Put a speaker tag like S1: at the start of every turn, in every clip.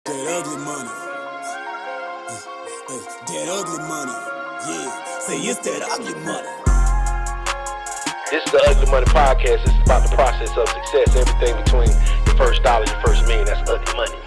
S1: That ugly money. That ugly money. Yeah. Say it's that ugly money.
S2: This is the Ugly Money Podcast. This is about the process of success. Everything between your first dollar and your first million. That's ugly money.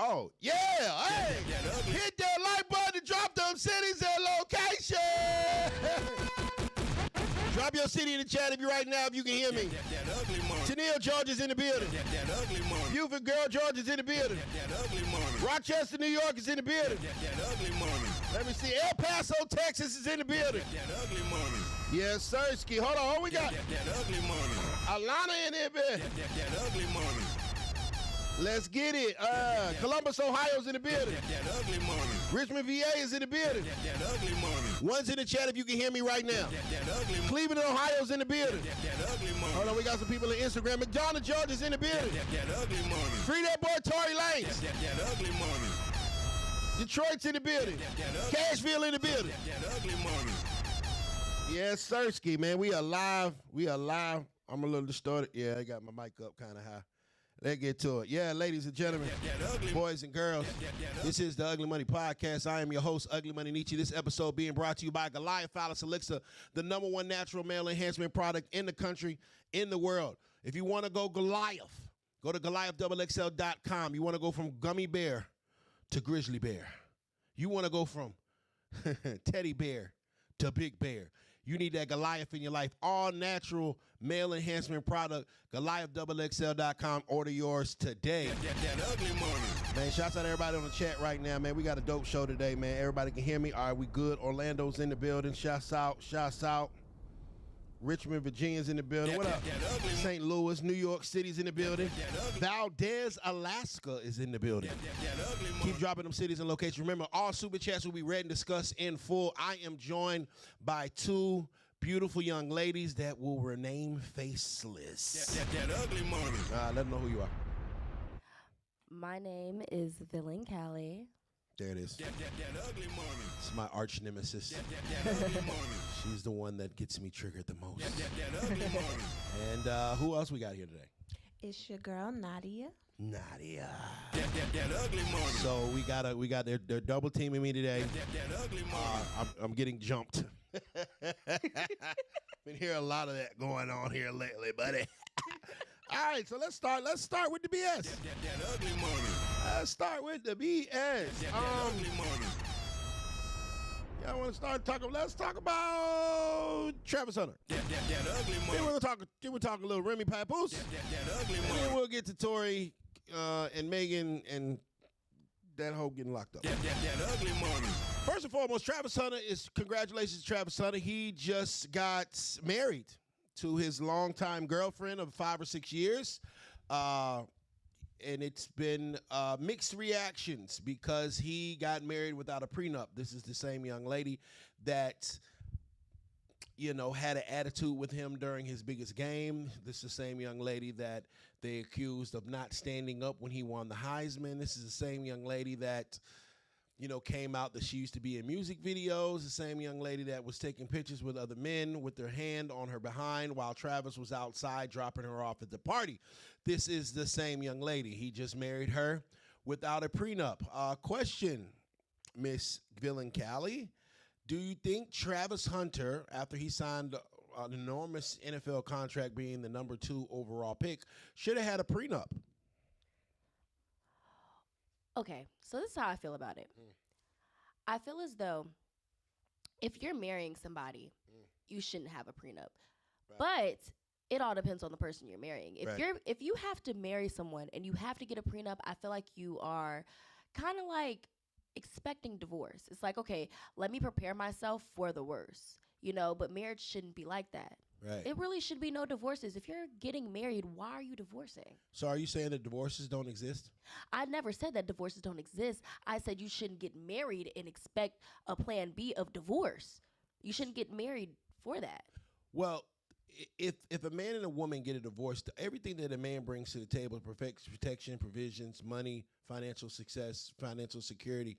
S3: Oh, yeah. Hey, hit that like button to drop them cities and location. Drop your city in the chat if you right now, if you can hear me. Tennille, Georgia's in the building. Buford Girl, Georgia's in the building. Rochester, New York is in the building. Let me see. El Paso, Texas is in the building. Yes, Sirski. Hold on. Who we got? Alana in there, man. Let's get it. Columbus, Ohio's in the building. Richmond, VA is in the building. One's in the chat if you can hear me right now. Cleveland, Ohio's in the building. Hold on, we got some people on Instagram. McDonough, Georgia's in the building. Free that boy Tory Lanez. Detroit's in the building. Cashville in the building. Yes, Sirski, man. We are live. I'm a little distorted. Yeah, I got my mic up kind of high. Let's get to it. Yeah, ladies and gentlemen, boys and girls, this is the Ugly Money Podcast. I am your host, UglyMoneyNiche. This episode being brought to you by Goliath Phallus Elixir, the #1 natural male enhancement product in the country, in the world. If you want to go Goliath, go to GoliathXXL.com. You want to go from gummy bear to grizzly bear. You want to go from teddy bear to big bear. You need that Goliath in your life. All natural male enhancement product. GoliathXXL.com. Order yours today. Man, shouts out to everybody on the chat right now, man. We got a dope show today, man. Everybody can hear me. All right, we good. Orlando's in the building. Shouts out. Richmond, Virginia's in the building. What up? St. Louis, New York City's in the building. Valdez, Alaska is in the building. Keep dropping them cities and locations. Remember, all super chats will be read and discussed in full. I am joined by two beautiful young ladies that will remain faceless.
S1: That ugly money.
S3: Let them know who you are.
S4: My name is Villain Callie.
S3: There it is.
S1: That ugly money.
S3: It's my arch nemesis.
S1: That ugly money.
S3: She's the one that gets me triggered the most.
S1: That ugly money.
S3: And who else we got here today?
S4: It's your girl, Nadia.
S3: Nadia.
S1: That ugly money.
S3: So we got they're double teaming me today.
S1: That ugly money.
S3: I'm getting jumped. Been hearing a lot of that going on here lately, buddy. All right, so let's start with the BS.
S1: That ugly money.
S3: Let's start with the BS.
S1: That ugly money.
S3: Y'all want to start talking? Let's talk about Travis Hunter.
S1: That ugly money.
S3: Then we'll talk a little Remy Papoose.
S1: That ugly
S3: And
S1: money.
S3: then we'll get to Tory and Megan and that hoe getting locked up.
S1: That ugly money.
S3: First and foremost, congratulations to Travis Hunter. He just got married to his longtime girlfriend of 5 or 6 years. And it's been mixed reactions because he got married without a prenup. This is the same young lady that had an attitude with him during his biggest game. This is the same young lady that they accused of not standing up when he won the Heisman. This is the same young lady that, came out that she used to be in music videos. The same young lady that was taking pictures with other men with their hand on her behind while Travis was outside dropping her off at the party. This is the same young lady. He just married her without a prenup. Question, Miss Villain Callie. Do you think Travis Hunter, after he signed an enormous NFL contract being the number 2 overall pick, should have had a prenup?
S4: Okay, so this is how I feel about it. I feel as though if you're marrying somebody, you shouldn't have a prenup. Right. But it all depends on the person you're marrying. If you have to marry someone and you have to get a prenup, I feel like you are kind of like expecting divorce. It's like, okay, let me prepare myself for the worst, but marriage shouldn't be like that.
S3: Right.
S4: It really should be no divorces. If you're getting married, why are you divorcing?
S3: So are you saying that divorces don't exist?
S4: I never said that divorces don't exist. I said you shouldn't get married and expect a plan B of divorce. You shouldn't get married for that.
S3: Well, if a man and a woman get a divorce, everything that a man brings to the table, protection, provisions, money, financial success, financial security,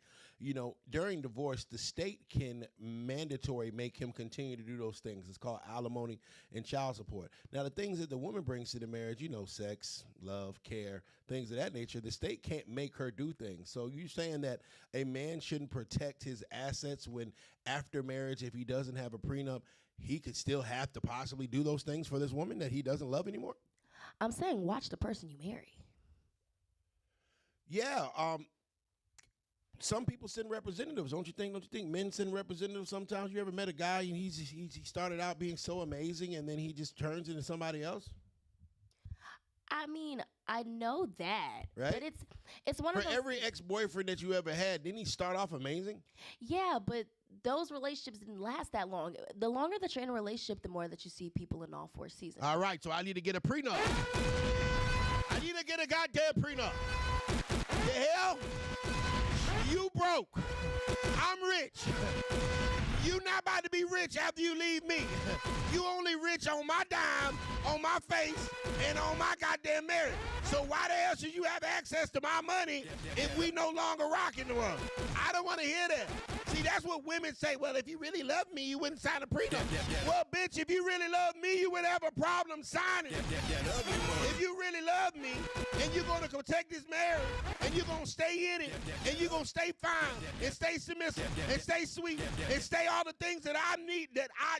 S3: during divorce, the state can mandatory make him continue to do those things. It's called alimony and child support. Now, the things that the woman brings to the marriage, sex, love, care, things of that nature, the state can't make her do things. So you're saying that a man shouldn't protect his assets when after marriage, if he doesn't have a prenup, he could still have to possibly do those things for this woman that he doesn't love anymore?
S4: I'm saying watch the person you marry.
S3: Yeah. Some people send representatives, don't you think? Don't you think men send representatives sometimes? You ever met a guy and he started out being so amazing and then he just turns into somebody else?
S4: I mean, I know that.
S3: Right?
S4: But it's one of those.
S3: For every ex-boyfriend that you ever had, didn't he start off amazing?
S4: Yeah, but those relationships didn't last that long. The longer that you're in a relationship, the more that you see people in all 4 seasons.
S3: All right, so I need to get a prenup. I need to get a goddamn prenup. The hell? You broke. I'm rich. You not about to be rich after you leave me. You only rich on my dime, on my face, and on my goddamn marriage. So why the hell should you have access to my money if we no longer rocking the world? I don't want to hear that. See, that's what women say. Well, if you really love me, you wouldn't sign a prenup. Well, bitch, if you really love me, you wouldn't have a problem signing. If you really love me, and you're going to protect this marriage, and you're going to stay in it, and you're going to stay fine, and stay submissive, and stay sweet, and stay all the things that I need,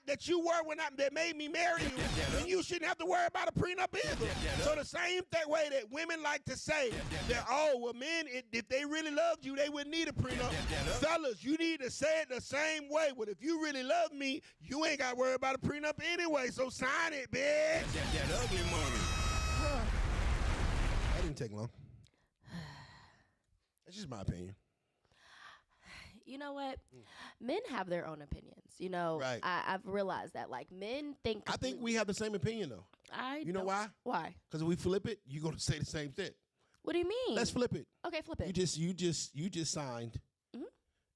S3: that you were that made me marry you, then you shouldn't have to worry about a prenup either. So the same way that women like to say that, men, if they really loved you, they wouldn't need a prenup. Fellas, you need to say it the same way. But if you really love me, you ain't got to worry about a prenup anyway. So sign it, bitch.
S1: That ugly money.
S3: That didn't take long. That's just my opinion.
S4: You know what? Men have their own opinions.
S3: Right.
S4: I've realized that. Like, men think.
S3: I think we have the same opinion, though. You know why?
S4: Why?
S3: Because if we flip it, you're going to say the same thing.
S4: What do you mean?
S3: Let's flip it.
S4: Okay, flip it.
S3: You just signed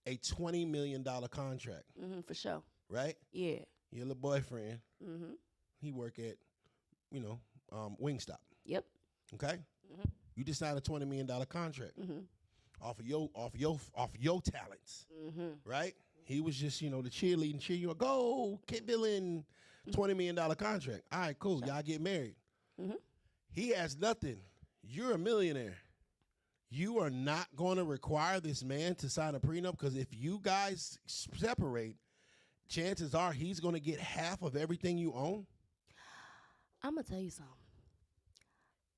S3: a $20 million contract.
S4: For sure.
S3: Right?
S4: Yeah.
S3: Your little boyfriend. He work at, Wingstop.
S4: Yep.
S3: Okay. You just signed a $20 million contract. Off of your talents. Right? He was just, the cheerleading, cheer you up. Go, Kid Villain, $20 million contract. All right, cool. Y'all get married. He has nothing. You're a millionaire. You are not going to require this man to sign a prenup because if you guys separate, chances are he's going to get half of everything you own.
S4: I'm going to tell you something.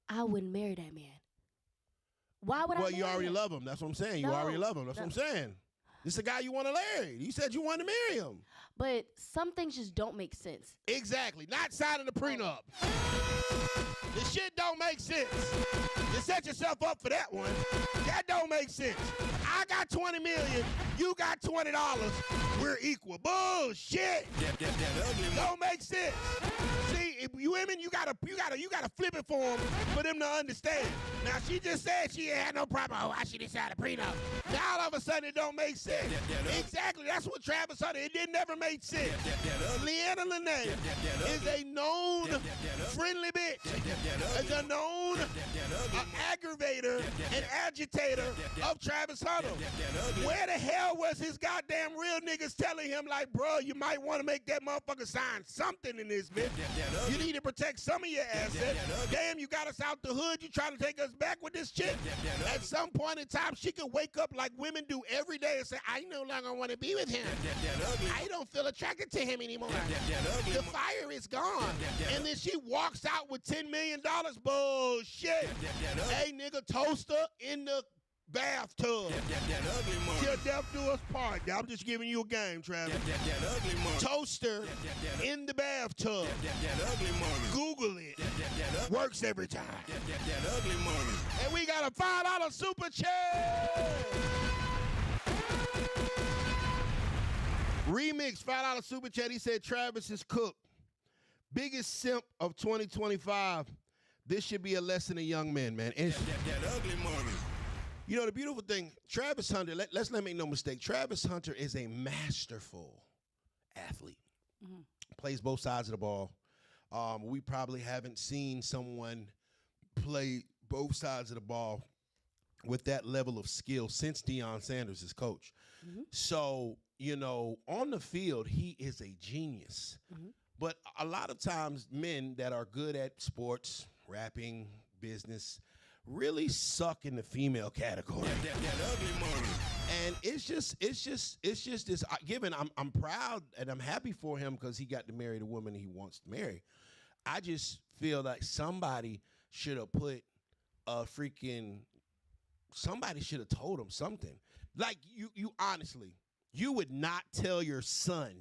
S4: I wouldn't marry that man. Why would I marry him?
S3: Well, you already love him. That's what I'm saying. You already love him. That's what I'm saying. This is the guy you want to marry. You said you want to marry him.
S4: But some things just don't make sense.
S3: Exactly. Not signing the prenup. This shit don't make sense. This set yourself up for that one. That don't make sense. I got $20 million. You got $20. We're equal. Bullshit. Don't make sense. See, if you women, you gotta flip it for them to understand. Now she just said she ain't had no problem. Oh, why she decided to prenup? Now all of a sudden it don't make sense. Exactly. That's what Travis Hunter. It didn't never make sense. Leanna Lene is a known friendly bitch. Is a known aggravator and agitator of Travis Hunter. Where the hell was his goddamn real niggas telling him, like, bro, you might want to make that motherfucker sign something in this bitch. You need to protect some of your assets. Damn, you got us out the hood. You trying to take us back with this chick? At some point in time, she could wake up like women do every day and say, I no longer want to be with him. I don't feel attracted to him anymore. The fire is gone. And then she walks out with $10 million. Bullshit. Hey, nigga, toaster in the bathtub. Till death do us part. I'm just giving you a game, Travis. Toaster in the bathtub. Google it. Works every time. And we got a $5 super chat. Remix $5 super chat. He said Travis is cooked. Biggest simp of 2025. This should be a lesson to young men, man. That ugly money. You know, the beautiful thing, Travis Hunter, let's not make no mistake. Travis Hunter is a masterful athlete. Mm-hmm. Plays both sides of the ball. We probably haven't seen someone play both sides of the ball with that level of skill since Deion Sanders is coach. Mm-hmm. So, you know, on the field, he is a genius. Mm-hmm. But a lot of times men that are good at sports, rapping, business, really suck in the female category. That ugly money. And it's just this given I'm proud and I'm happy for him because he got to marry the woman he wants to marry. I just feel like somebody should have somebody should have told him something. Like you honestly, you would not tell your son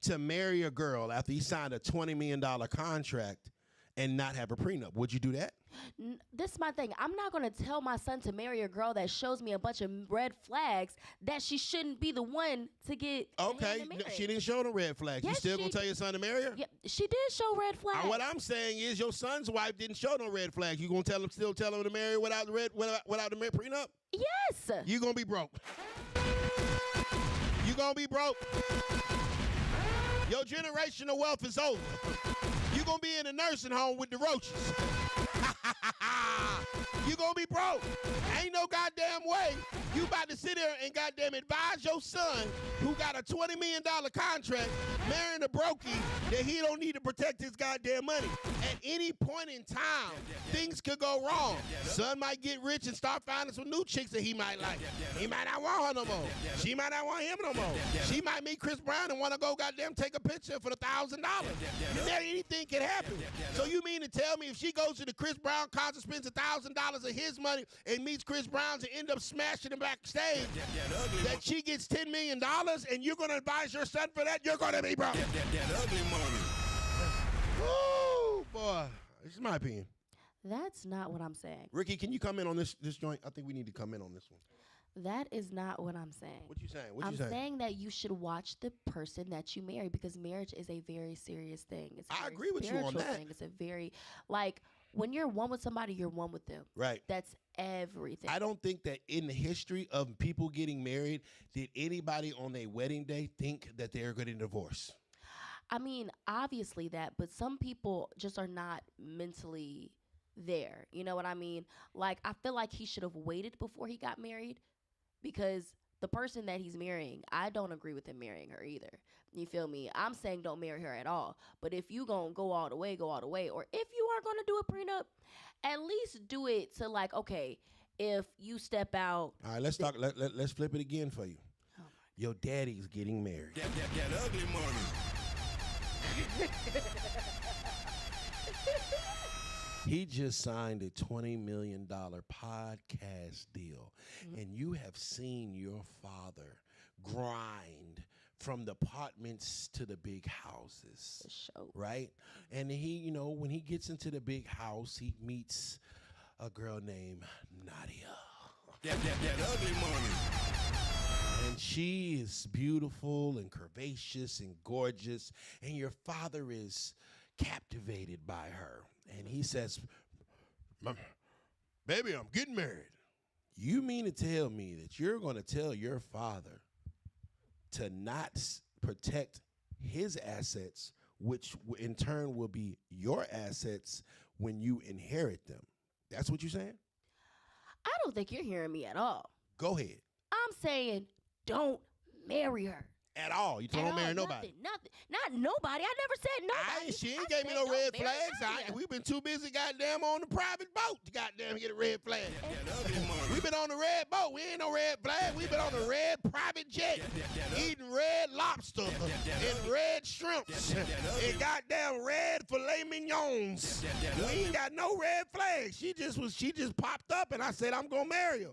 S3: to marry a girl after he signed a $20 million contract and not have a prenup. Would you do that?
S4: This is my thing. I'm not going to tell my son to marry a girl that shows me a bunch of red flags that she shouldn't be the one to get.
S3: Okay, she didn't show the red flags. Yes, you still going to tell your son to marry her?
S4: Yeah, she did show red flags.
S3: What I'm saying is your son's wife didn't show no red flags. You going to still tell him to marry without the prenup?
S4: Yes.
S3: You going to be broke. You going to be broke. Your generational wealth is over. You're going to be in a nursing home with the roaches. You're going to be broke. Ain't no goddamn way you about to sit there and goddamn advise your son who got a $20 million contract marrying a brokey that he don't need to protect his goddamn money. At any point in time, things could go wrong. Son might get rich and start finding some new chicks that he might like. He might not want her no more. She might not want him no more. She might meet Chris Brown and want to go goddamn take a picture for the $1,000. Anything can happen. So you mean to tell me if she goes to the Chris Brown concert, spends $1,000 of his money and meets Chris Brown and end up smashing him backstage, that she gets $10 million and you're going to advise your son for that? You're going to be broke. That ugly money. Woo, boy. This is my opinion.
S4: That's not what I'm saying.
S3: Ricky, can you come in on this joint? I think we need to come in on this one.
S4: That is not what I'm saying.
S3: What you saying?
S4: I'm saying that you should watch the person that you marry because marriage is a very serious thing.
S3: I agree with you on that.
S4: It's a very, like, when you're one with somebody, you're one with them.
S3: Right.
S4: That's everything.
S3: I don't think that in the history of people getting married, did anybody on their wedding day think that they're getting divorced?
S4: I mean, obviously that, but some people just are not mentally there. You know what I mean? Like, I feel like he should have waited before he got married because the person that he's marrying, I don't agree with him marrying her either. You feel me? I'm saying don't marry her at all. But if you gonna go all the way, go all the way. Or if you are gonna do a prenup, at least do it to like, okay, if you step out.
S3: All right, let's talk. Let's flip it again for you. Oh, your daddy's getting married. That ugly money. He just signed a $20 million podcast deal, and you have seen your father grind from the apartments to the big houses, right? And he, you know, when he gets into the big house, he meets a girl named Nadia.
S1: That ugly money.
S3: And she is beautiful and curvaceous and gorgeous, and your father is captivated by her. And he says, baby, I'm getting married. You mean to tell me that you're going to tell your father to not protect his assets, which in turn will be your assets when you inherit them? That's what you're saying?
S4: I don't think you're hearing me at all.
S3: Go ahead.
S4: I'm saying don't marry her.
S3: At all. You don't marry nobody.
S4: Nothing. Not nobody. I never said nobody.
S3: She ain't gave me no red flags. We've been too busy goddamn on the private boat to goddamn get a red flag. We've been on the red boat. We ain't no red flag. We've been on the red private jet eating red lobster and red shrimps and goddamn red filet mignons. We ain't got no red flags. She just popped up and I said I'm gonna marry her.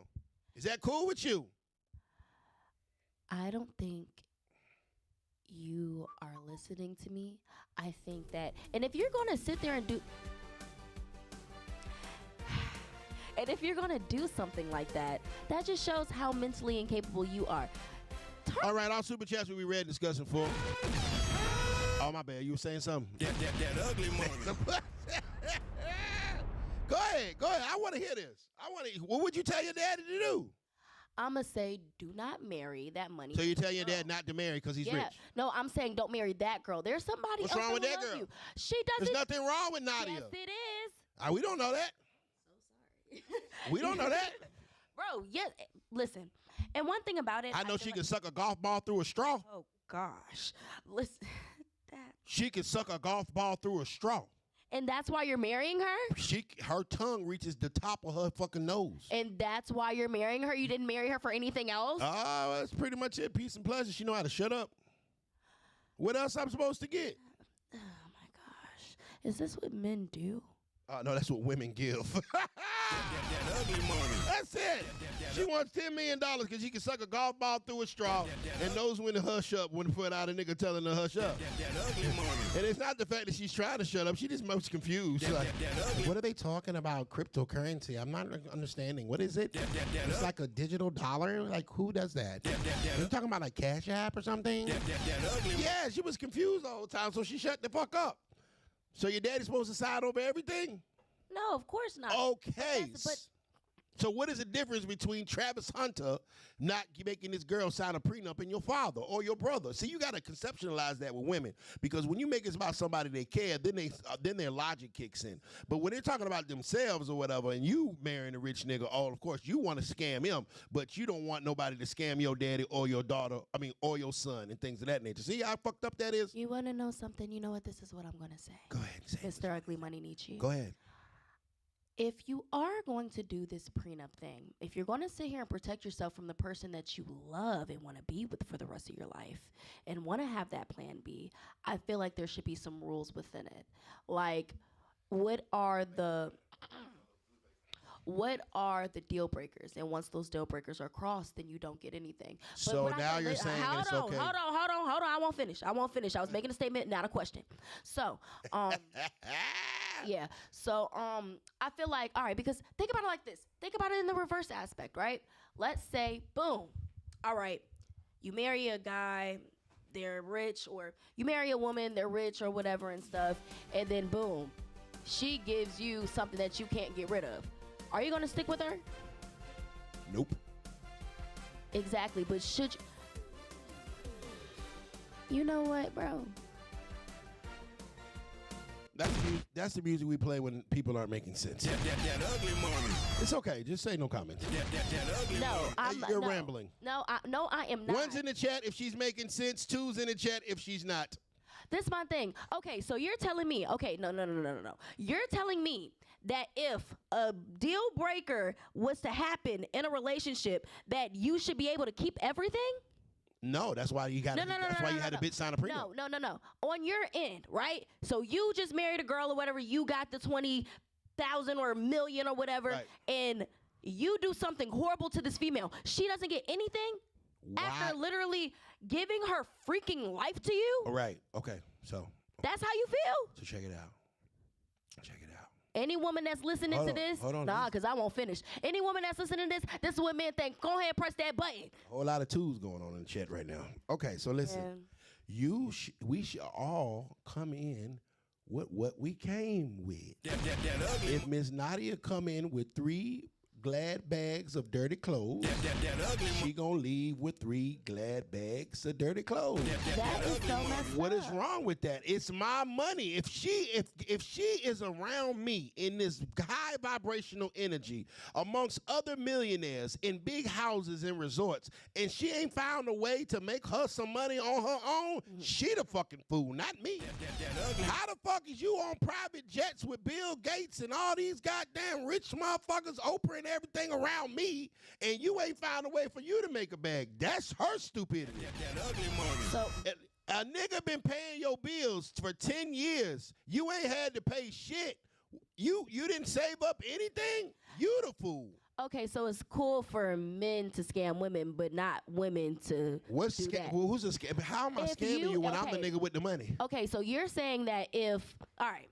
S3: Is that cool with you?
S4: I don't think you are listening to me. I think that, and if you're going to sit there and do something like that, that just shows how mentally incapable you are.
S3: All right, our super chats will be read discussing for. Oh, my bad. You were saying something.
S1: That ugly money.
S3: Go ahead. I want to hear this. What would you tell your daddy to do?
S4: I'm going to say do not marry that money.
S3: So you tell your dad not to marry because he's rich?
S4: No, I'm saying don't marry that girl. There's somebody else
S3: wrong with that
S4: loves
S3: girl?
S4: You. She doesn't.
S3: There's nothing wrong with Nadia.
S4: Yes, it is.
S3: We don't know that.
S4: So sorry.
S3: We don't know that.
S4: Bro, yes. Listen, and one thing about it.
S3: I know she can suck a golf ball through a straw.
S4: Oh, gosh. Listen.
S3: She can suck a golf ball through a straw.
S4: And that's why you're marrying her?
S3: Her tongue reaches the top of her fucking nose.
S4: And that's why you're marrying her? You didn't marry her for anything else?
S3: That's pretty much it. Peace and pleasure. She know how to shut up. What else I'm supposed to get?
S4: Oh, my gosh. Is this what men do?
S3: No, that's what women give.
S1: That ugly money.
S3: That's it. She wants $10 million because she can suck a golf ball through a straw and knows when to hush up when to put out a nigga telling her hush up.
S1: That ugly money.
S3: And it's not the fact that she's trying to shut up. She just most confused. She's like, what are they talking about? Cryptocurrency. I'm not understanding. What is it? It's like a digital dollar? Like, who does that? Are you talking about like Cash App or something? Yeah, she was confused the whole time, so she shut the fuck up. So your daddy's supposed to side over everything?
S4: No, of course not.
S3: Okay. So what is the difference between Travis Hunter not making this girl sign a prenup and your father or your brother? See, you got to conceptualize that with women, because when you make it about somebody they care, then their logic kicks in. But when they're talking about themselves or whatever, and you marrying a rich nigga, of course you want to scam him, but you don't want nobody to scam your daddy or your daughter, or your son and things of that nature. See how fucked up that is?
S4: You want to know something? You know what? This is what I'm going to say.
S3: Go ahead. Say
S4: Mr. UglyMoneyNiche.
S3: Go ahead.
S4: If you are going to do this prenup thing, if you're going to sit here and protect yourself from the person that you love and want to be with for the rest of your life and want to have that plan B, I feel like there should be some rules within it. Like, what are the deal breakers? And once those deal breakers are crossed, then you don't get anything.
S3: So now you're saying it's okay.
S4: Hold on. I won't finish. I was making a statement, not a question. So, yeah. So, I feel like, all right, because think about it like this. Think about it in the reverse aspect, right? Let's say, boom. All right, you marry a guy, they're rich, or you marry a woman, they're rich or whatever and stuff, and then boom, she gives you something that you can't get rid of. Are you going to stick with her?
S3: Nope.
S4: Exactly, but should you know what, bro?
S3: That's the music we play when people aren't making sense.
S1: That ugly money.
S3: It's okay. Just say no comment.
S1: That ugly money.
S3: You're rambling.
S4: No, I am not.
S3: One's in the chat if she's making sense. Two's in the chat if she's not.
S4: This is my thing. Okay, so you're telling me, no. You're telling me that if a deal breaker was to happen in a relationship, that you should be able to keep everything?
S3: No, that's why you got. That's why you had to bitch sign a prenup.
S4: No. On your end, right? So you just married a girl or whatever. You got the 20,000 or $1 million or whatever,
S3: right,
S4: and you do something horrible to this female. She doesn't get anything after literally giving her freaking life to you.
S3: All right. Okay. So
S4: that's how you feel.
S3: So check it out.
S4: Any woman that's listening to this, nah, because I won't finish. Any woman that's listening to this is what men think. Go ahead and press that button.
S3: A whole lot of twos going on in the chat right now. Okay, so listen. We should all come in with what we came with. If Miss Nadia come in with 3 glad bags of dirty clothes, she gonna leave with 3 glad bags of dirty clothes.
S4: That is so messed up.
S3: What is wrong with that? It's my money. If she is around me in this high vibrational energy amongst other millionaires in big houses and resorts, and she ain't found a way to make her some money on her own, she the fucking fool, not me. How the fuck is you on private jets with Bill Gates and all these goddamn rich motherfuckers, Oprah and everything around me, and you ain't found a way for you to make a bag? That's her stupidity.
S4: So
S3: a nigga been paying your bills for 10 years. You ain't had to pay shit. You didn't save up anything? You the fool.
S4: okay, so it's cool for men to scam women, but not women to
S3: What's
S4: do that.
S3: Well, who's a scam? How am I scamming you when I'm the nigga with the money?
S4: Okay, so you're saying that if, all right,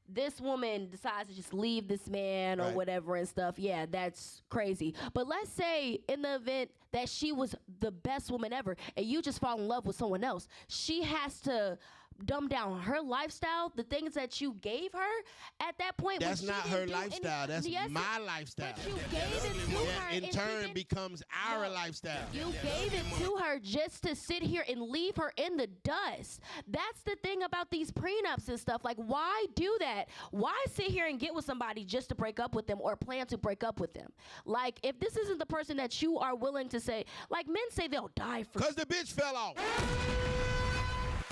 S4: this woman decides to just leave this man or whatever and stuff, yeah, that's crazy. But let's say in the event that she was the best woman ever and you just fall in love with someone else, she has to dumb down her lifestyle, the things that you gave her at that point.
S3: That's not her lifestyle. That's my lifestyle.
S4: But you gave it to her.
S3: In turn becomes our lifestyle.
S4: You gave it to her just to sit here and leave her in the dust. That's the thing about these prenups and stuff. Like, why do that? Why sit here and get with somebody just to break up with them or plan to break up with them? Like, if this isn't the person that you are willing to say, like men say they'll die for.
S3: Because the bitch fell off.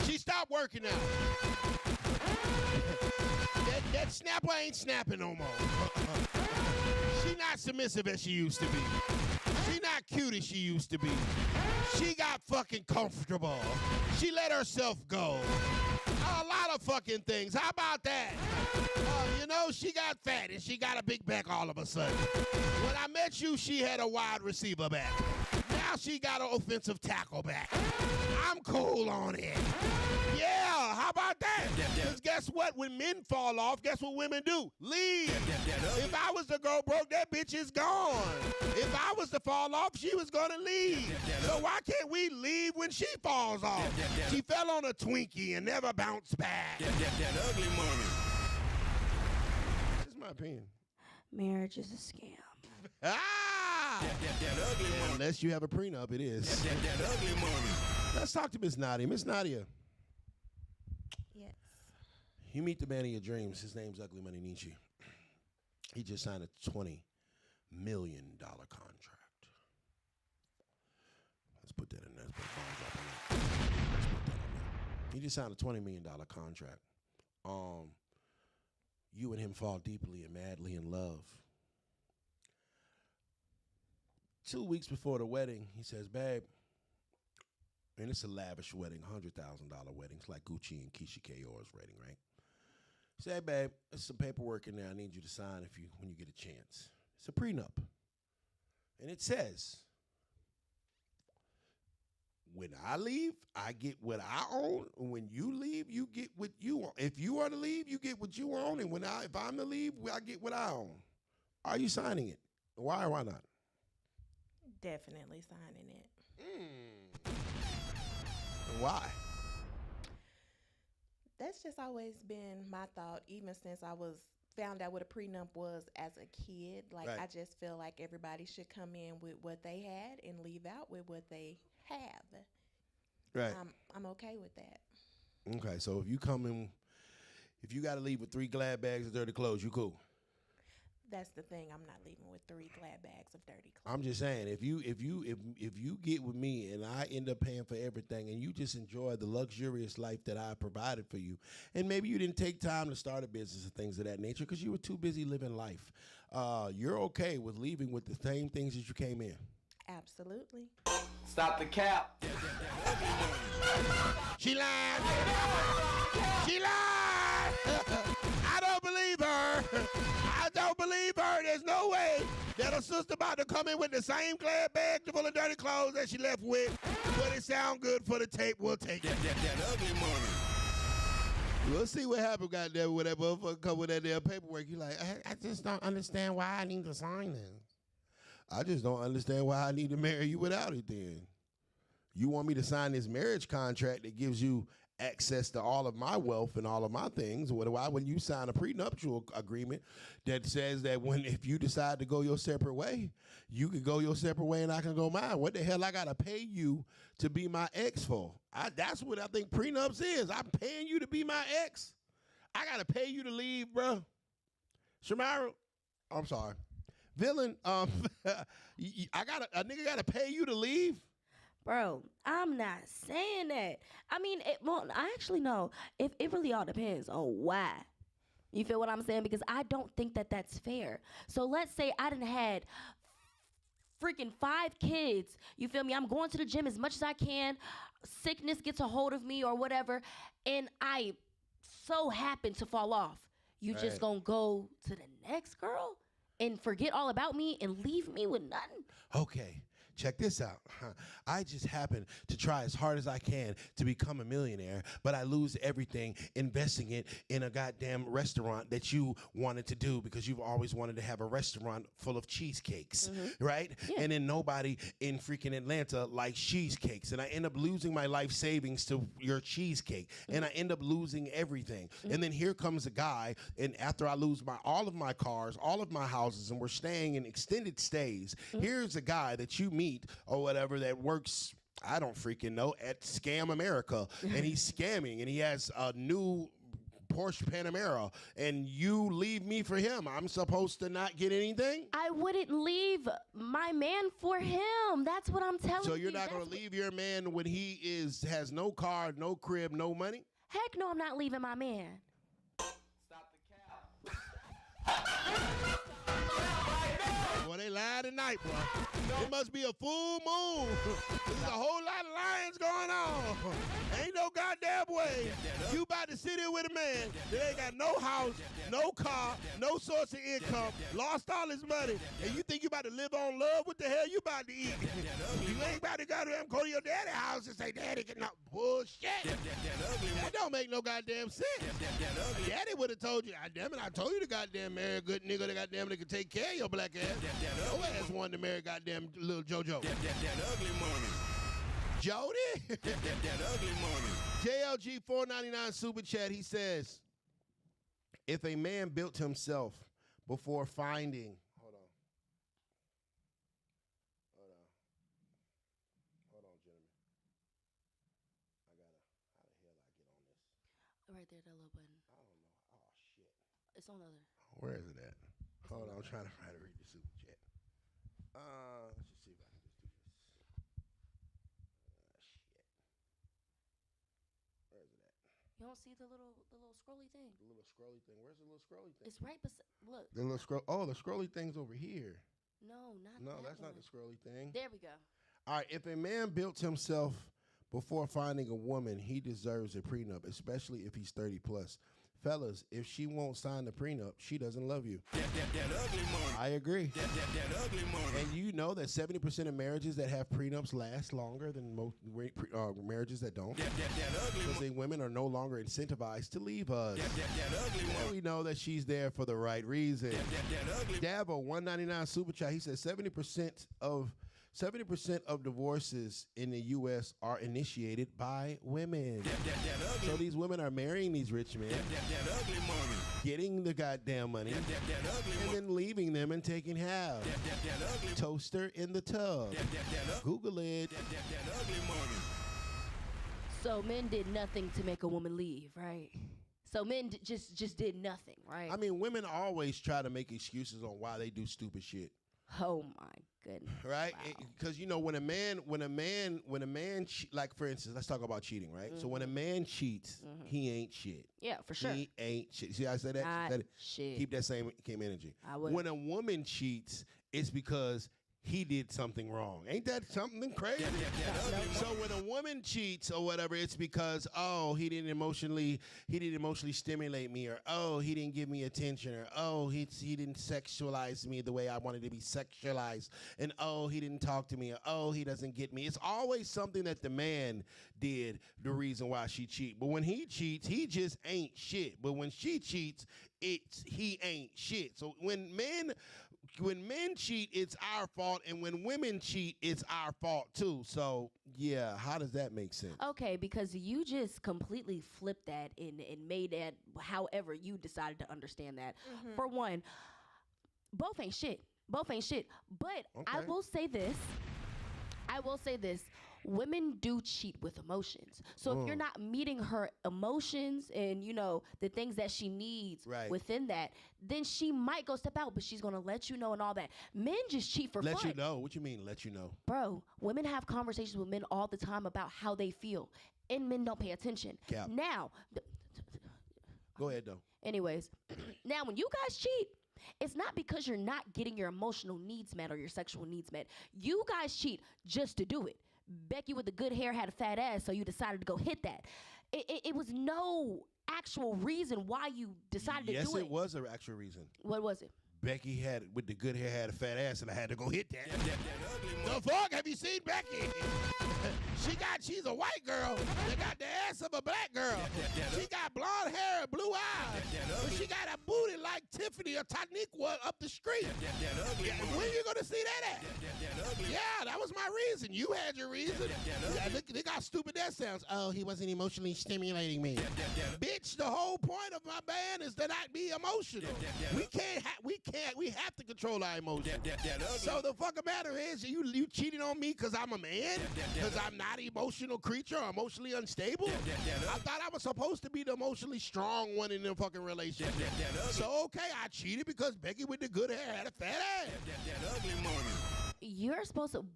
S3: She stopped working out. That snapper ain't snapping no more. She not submissive as she used to be. She not cute as she used to be. She got fucking comfortable. She let herself go. A lot of fucking things. How about that? You know, she got fat and she got a big back all of a sudden. When I met you, she had a wide receiver back. Now she got an offensive tackle back. I'm cool on it. Yeah, how about that? Because guess what? When men fall off, guess what women do? Leave. If I was to go broke, that bitch is gone. If I was to fall off, she was going to leave. So why can't we leave when she falls off? She fell on a Twinkie and never bounced back. That ugly money. This is my opinion.
S4: Marriage is a scam.
S3: Unless you have a prenup, it is. That ugly money. Let's talk to Miss Nadia. Miss Nadia.
S5: Yes.
S3: You meet the man of your dreams. His name's UglyMoneyNiche. He just signed a $20 million contract. Let's put that in there. Let's put that on there. He just signed a $20 million contract. You and him fall deeply and madly in love. 2 weeks before the wedding, he says, babe, and it's a lavish wedding, $100,000 wedding. It's like Gucci and Keisha Kayor's wedding, right? He said, hey, babe, there's some paperwork in there I need you to sign when you get a chance. It's a prenup. And it says, when I leave, I get what I own. When you leave, you get what you own. If you are to leave, you get what you own. And if I'm to leave, I get what I own. Are you signing it? Why or why not?
S5: Definitely signing it.
S3: Why?
S5: That's just always been my thought, even since I found out what a prenup was as a kid. Like, I just feel like everybody should come in with what they had and leave out with what they have.
S3: Right.
S5: I'm okay with that.
S3: Okay, so if you got to leave with 3 glad bags of dirty clothes, you cool?
S5: That's the thing. I'm not leaving with 3 glad bags of dirty clothes.
S3: I'm just saying, if you get with me and I end up paying for everything and you just enjoy the luxurious life that I provided for you, and maybe you didn't take time to start a business and things of that nature because you were too busy living life, you're okay with leaving with the same things that you came in?
S5: Absolutely.
S6: Stop the cap.
S3: She lied. She lied. I don't believe her. I don't believe her. There's no way that a sister about to come in with the same glad bag full of dirty clothes that she left with. But it sound good for the tape. We'll take it. That ugly money. We'll see what happens, goddamn, when that motherfucker come with that damn paperwork. You like, I just don't understand why I need to sign this. I just don't understand why I need to marry you without it then. You want me to sign this marriage contract that gives you access to all of my wealth and all of my things? Why when you sign a prenuptial agreement that says that if you decide to go your separate way, you can go your separate way and I can go mine? What the hell I got to pay you to be my ex for? That's what I think prenups is. I'm paying you to be my ex. I got to pay you to leave, bro. Shamira, I'm sorry. Villain, a nigga got to pay you to leave?
S4: Bro, I'm not saying that. I mean, I actually know. It really all depends on why. You feel what I'm saying? Because I don't think that that's fair. So let's say I done had freaking 5 kids. You feel me? I'm going to the gym as much as I can. Sickness gets a hold of me or whatever, and I so happen to fall off. You just gonna go to the next girl and forget all about me and leave me with nothing?
S3: Okay. Check this out. I just happen to try as hard as I can to become a millionaire, but I lose everything investing it in a goddamn restaurant that you wanted to do because you've always wanted to have a restaurant full of cheesecakes, right? Yeah. And then nobody in freaking Atlanta likes cheesecakes. And I end up losing my life savings to your cheesecake. And I end up losing everything. And then here comes a guy, and after I lose all of my cars, all of my houses, and we're staying in extended stays, here's a guy that you meet or whatever that works, I don't freaking know, at Scam America, and he's scamming, and he has a new Porsche Panamera, and you leave me for him. I'm supposed to not get anything?
S4: I wouldn't leave my man for him. That's what I'm telling you.
S3: So you're not going to leave your man when he has no car, no crib, no money?
S4: Heck no, I'm not leaving my man.
S6: Stop the cap.
S3: Boy, they lie tonight, boy. It must be a full moon. There's a whole lot of lions going on. Ain't no goddamn way you about to sit here with a man that ain't got no house, no car, no source of income, lost all his money, and you think you about to live on love? What the hell you about to eat? You ain't about to goddamn go to your daddy's house and say, Daddy, get no bullshit. That don't make no goddamn sense. Daddy would have told you, damn it, I told you to goddamn marry a good nigga that goddamn that can take care of your black ass. Your ass wanted to marry goddamn little JoJo.
S1: That ugly money.
S3: Jody?
S1: That ugly money.
S3: JLG 499 Super Chat, he says, if a man built himself before finding, hold on, gentlemen. How the hell I get on this?
S4: Right there, that little button.
S3: I don't know. Oh, shit.
S4: It's on the other.
S3: Where is it at? Hold on, I'm trying to read the Super Chat. Let's just see if I can just do this. Shit. Where is it at?
S4: You don't see the little scrolly thing?
S3: The little scrolly thing. Where's the little scrolly thing?
S4: It's right beside. Look.
S3: The little scroll. Oh, the scrolly thing's over here.
S4: No, not
S3: No,
S4: that
S3: that's
S4: one.
S3: not the scrolly thing.
S4: There we go.
S3: All right, if a man built himself before finding a woman, he deserves a prenup, especially if he's 30 plus. Fellas, if she won't sign the prenup, she doesn't love you.
S1: That ugly money.
S3: I agree.
S1: That ugly money.
S3: And you know that 70% of marriages that have prenups last longer than most marriages that don't.
S1: That ugly
S3: Because
S1: money.
S3: the women are no longer incentivized to leave us.
S1: That ugly
S3: And
S1: money.
S3: we know that she's there for the right reason.
S1: That ugly.
S3: Davo 199 Super Chat. He says 70% of divorces in the U.S. are initiated by women.
S1: That ugly.
S3: So these women are marrying these rich men,
S1: That ugly money.
S3: getting the goddamn money,
S1: That ugly
S3: and
S1: money.
S3: then leaving them and taking half.
S1: That ugly.
S3: Toaster in the tub. Google it.
S1: That ugly money.
S4: So men did nothing to make a woman leave, right? So men just did nothing, right?
S3: I mean, women always try to make excuses on why they do stupid shit.
S4: Oh my goodness.
S3: Right?
S4: Wow.
S3: Because you know when a man like for instance, let's talk about cheating, right? So when a man cheats, he ain't shit.
S4: Yeah, for sure.
S3: He ain't shit. See how I say that?
S4: Not
S3: Said it.
S4: shit.
S3: Keep that same energy.
S4: I would.
S3: When a woman cheats, it's because he did something wrong. Ain't that something crazy? So when a woman cheats or whatever, it's because, oh, he didn't emotionally stimulate me, or oh, he didn't give me attention, or oh, he didn't sexualize me the way I wanted to be sexualized, and oh, he didn't talk to me, or oh, he doesn't get me. It's always something that the man did, the reason why she cheat. But when he cheats, he just ain't shit. But when she cheats, he ain't shit. So when men cheat, it's our fault, and when women cheat, it's our fault too. So yeah, how does that make sense?
S4: Okay, because you just completely flipped that and made that however you decided to understand that.
S5: Mm-hmm.
S4: For one, both ain't shit. But
S3: Okay.
S4: I will say this. Women do cheat with emotions. So if you're not meeting her emotions and, you know, the things that she needs within that, then she might go step out, but she's going to let you know and all that. Men just cheat for fun.
S3: Let you know? What you mean, let you know?
S4: Bro, women have conversations with men all the time about how they feel, and men don't pay attention.
S3: Cap.
S4: Now,
S3: Go ahead, though.
S4: anyways, now when you guys cheat, it's not because you're not getting your emotional needs met or your sexual needs met. You guys cheat just to do it. Becky with the good hair had a fat ass, so you decided to go hit that. It was no actual reason why you decided to do it.
S3: Yes, it was an actual reason.
S4: What was it?
S3: Becky with the good hair had a fat ass, and I had to go hit that. The fuck? Have you seen Becky? She's a white girl that got the ass of a black girl. She got blonde hair and blue eyes. But she got a booty like Tiffany or Taniqua up the street. When you gonna see that at? Yeah, that was my reason. You had your reason. Look how stupid that sounds. Oh, he wasn't emotionally stimulating me. Bitch, the whole point of my band is to not be emotional. We have to control our emotions. So the fucking matter is, you cheating on me because I'm a man? Because I'm not an emotional creature or emotionally unstable? I thought I was supposed to be the emotionally strong one in the fucking relationship. So, okay, I cheated because Becky with the good hair had a fat ass.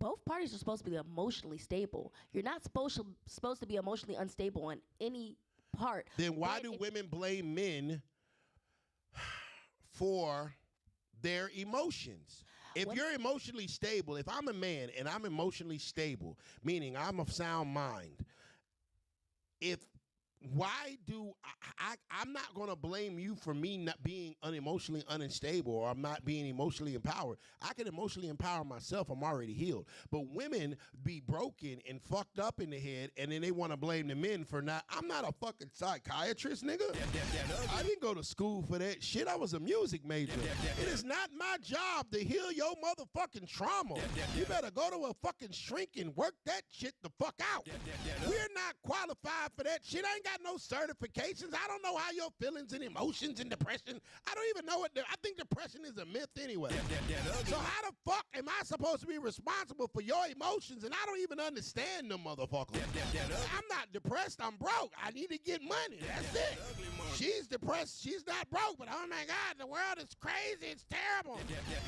S4: Both parties are supposed to be emotionally stable. You're not supposed to be emotionally unstable on any part.
S3: Then why do women blame men for their emotions? If you're emotionally stable, if I'm a man and I'm emotionally stable, meaning I'm of sound mind, I'm not going to blame you for me not being unemotionally unstable, or I'm not being emotionally empowered. I can emotionally empower myself. I'm already healed. But women be broken and fucked up in the head, and then they want to blame the men for not. I'm not a fucking psychiatrist, nigga. I didn't go to school for that shit. I was a music major. It is not my job to heal your motherfucking trauma. You better go to a fucking shrink and work that shit the fuck out. We're not qualified for that shit. I ain't got no certifications. I don't know how your feelings and emotions and depression. I don't even know I think depression is a myth anyway. So how the fuck am I supposed to be responsible for your emotions, and I don't even understand them motherfuckers? I'm not depressed. I'm broke. I need to get money. That's it. She's depressed. She's not broke, but oh my God, the world is crazy. It's terrible.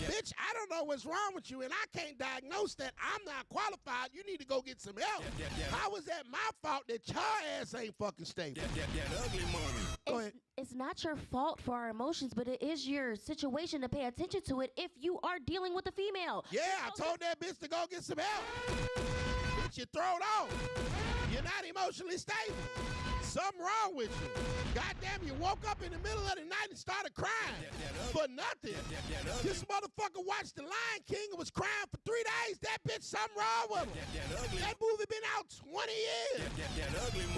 S3: Bitch, I don't know what's wrong with you, and I can't diagnose that. I'm not qualified. You need to go get some help. How is that my fault that your ass ain't fucking stable? Go ahead.
S4: It's not your fault for our emotions, but it is your situation to pay attention to it if you are dealing with a female.
S3: Yeah, I told that bitch to go get some help. Bitch, you throw it off. You're not emotionally stable. Something wrong with you. Goddamn, you woke up in the middle of the night and started crying for nothing. This motherfucker watched The Lion King and was crying for 3 days. That bitch, something wrong with him. That movie been out 20 years.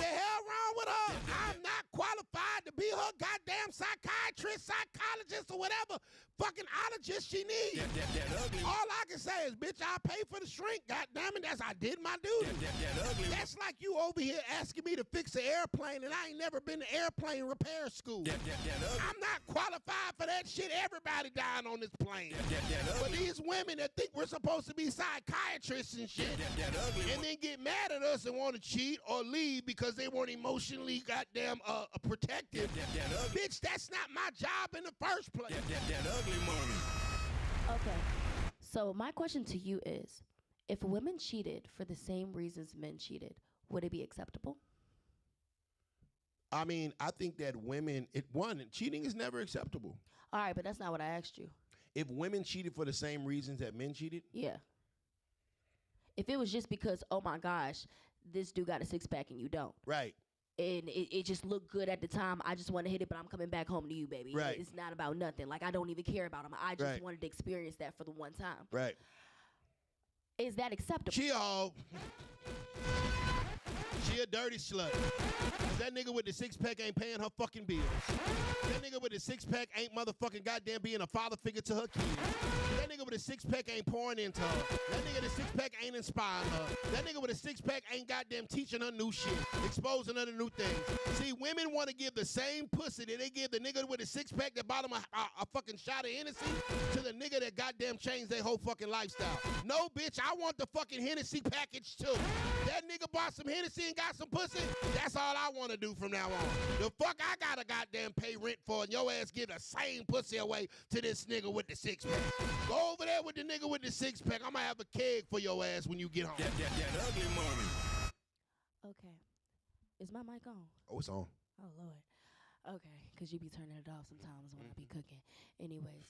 S3: The hell wrong with her? I'm not qualified to be her goddamn psychiatrist, psychologist, or whatever fucking ologist she needs. All I can say is, bitch, I'll pay for the shrink. Goddamn it, I did my duty. That's like you over here asking me to fix an airplane, and I ain't never been to airplane repair school. I'm not qualified for that shit. Everybody dying on this plane. But these women that think we're supposed to be psychiatrists and shit, and then get mad at us and want to cheat or leave because they weren't emotionally goddamn protective. Bitch, that's not my job in the first place.
S4: Okay. So my question to you is, if women cheated for the same reasons men cheated, would it be acceptable?
S3: I mean, I think that cheating is never acceptable.
S4: All right, but that's not what I asked you.
S3: If women cheated for the same reasons that men cheated?
S4: Yeah. if it was just because, oh my gosh, this dude got a 6-pack and you don't.
S3: Right.
S4: And it just looked good at the time. I just want to hit it, but I'm coming back home to you, baby.
S3: Right.
S4: It's not about nothing. Like, I don't even care about him. I just wanted to experience that for the one time.
S3: Right.
S4: Is that acceptable?
S3: She a dirty slut. That nigga with the 6-pack ain't paying her fucking bills. That nigga with the 6-pack ain't motherfucking goddamn being a father figure to her kids. That nigga with a 6-pack ain't pouring into her. That nigga with a 6-pack ain't inspiring her. That nigga with a 6-pack ain't goddamn teaching her new shit, exposing her to new things. See, women want to give the same pussy that they give the nigga with a 6-pack that bought him a fucking shot of Hennessy to the nigga that goddamn changed their whole fucking lifestyle. No, bitch, I want the fucking Hennessy package too. That nigga bought some Hennessy and got some pussy. That's all I want to do from now on. The fuck I gotta goddamn pay rent for, and your ass give the same pussy away to this nigga with the 6-pack. Go over there with the nigga with the 6-pack. I'm gonna have a keg for your ass when you get home.
S1: That ugly money.
S4: Okay. Is my mic on?
S3: Oh, it's on.
S4: Oh, Lord. Okay, because you be turning it off sometimes when I be cooking. Anyways.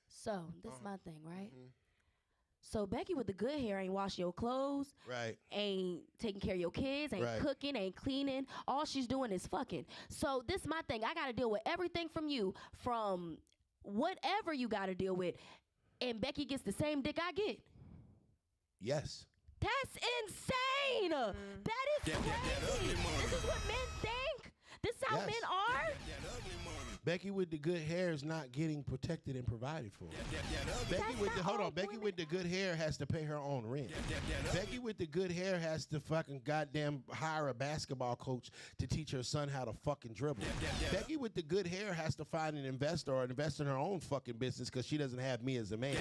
S4: So, this is my thing, right? So, Becky with the good hair ain't washing your clothes.
S3: Right.
S4: Ain't taking care of your kids. Ain't cooking. Ain't cleaning. All she's doing is fucking. So, this is my thing. I got to deal with everything from you. From whatever you got to deal with. And Becky gets the same dick I get.
S3: Yes.
S4: That's insane. That is crazy. This is what men think. This is how men are.
S3: Becky with the good hair is not getting protected and provided for. Becky with the good hair has to pay her own rent. Becky with the good hair has to fucking goddamn hire a basketball coach to teach her son how to fucking dribble. Becky with the good hair has to find an investor or invest in her own fucking business because she doesn't have me as a man.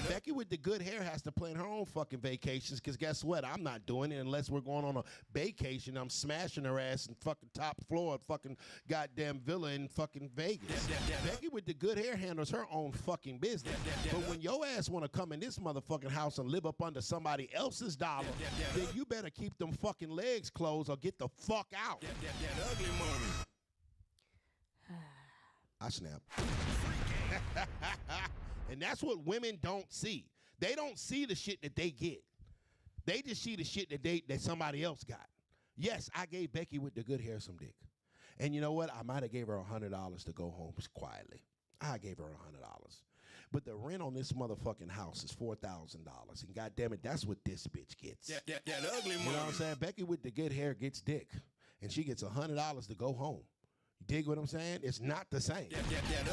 S3: Becky with the good hair has to plan her own fucking vacations because guess what? I'm not doing it unless we're going on a vacation. I'm smashing her ass in fucking top floor of fucking goddamn villa in fucking Vegas. Becky with the good hair handles her own fucking business. But when your ass want to come in this motherfucking house and live up under somebody else's dollar, then you better keep them fucking legs closed or get the fuck out.
S1: That ugly money.
S3: I snap. And that's what women don't see. They don't see the shit that they get. They just see the shit that somebody else got. Yes, I gave Becky with the good hair some dick. And you know what? I might have gave her $100 to go home quietly. I gave her $100. But the rent on this motherfucking house is $4,000. And goddamn it, that's what this bitch gets.
S1: That ugly money.
S3: You know what I'm saying? Becky with the good hair gets dick. And she gets $100 to go home. You dig what I'm saying? It's not the same.
S1: That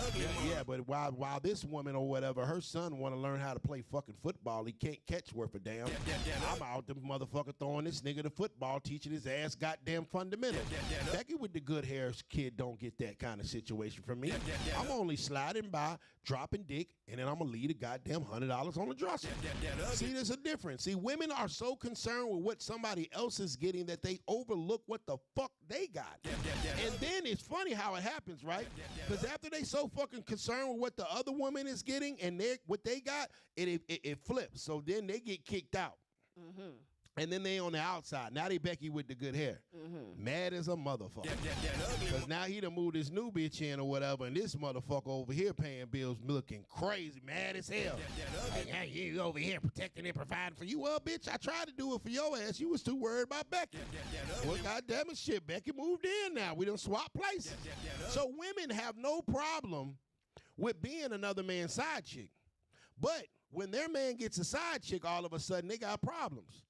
S1: ugly money.
S3: Yeah, but while this woman or whatever, her son want to learn how to play fucking football, he can't catch worth a damn. I'm out the motherfucker throwing this nigga the football, teaching his ass goddamn fundamentals. Becky with the good hair kid don't get that kind of situation from me. I'm only sliding by, dropping dick, and then I'm going to leave a goddamn $100 on the dresser. See, there's a difference. See, women are so concerned with what somebody else is getting that they overlook what the fuck they got. And then it's funny how it happens, right? Because after they so fucking concerned with what the other woman is getting and what they got, it flips. So then they get kicked out. And then they on the outside. Now they Becky with the good hair. Mad as a motherfucker. Because now he done moved his new bitch in or whatever, and this motherfucker over here paying bills looking crazy, mad as hell. Hey, you over here protecting and providing for you. Well, bitch, I tried to do it for your ass. You was too worried about Becky. Well, goddamn it, shit, Becky moved in now. We done swap places. So women have no problem with being another man's side chick. But when their man gets a side chick, all of a sudden they got problems.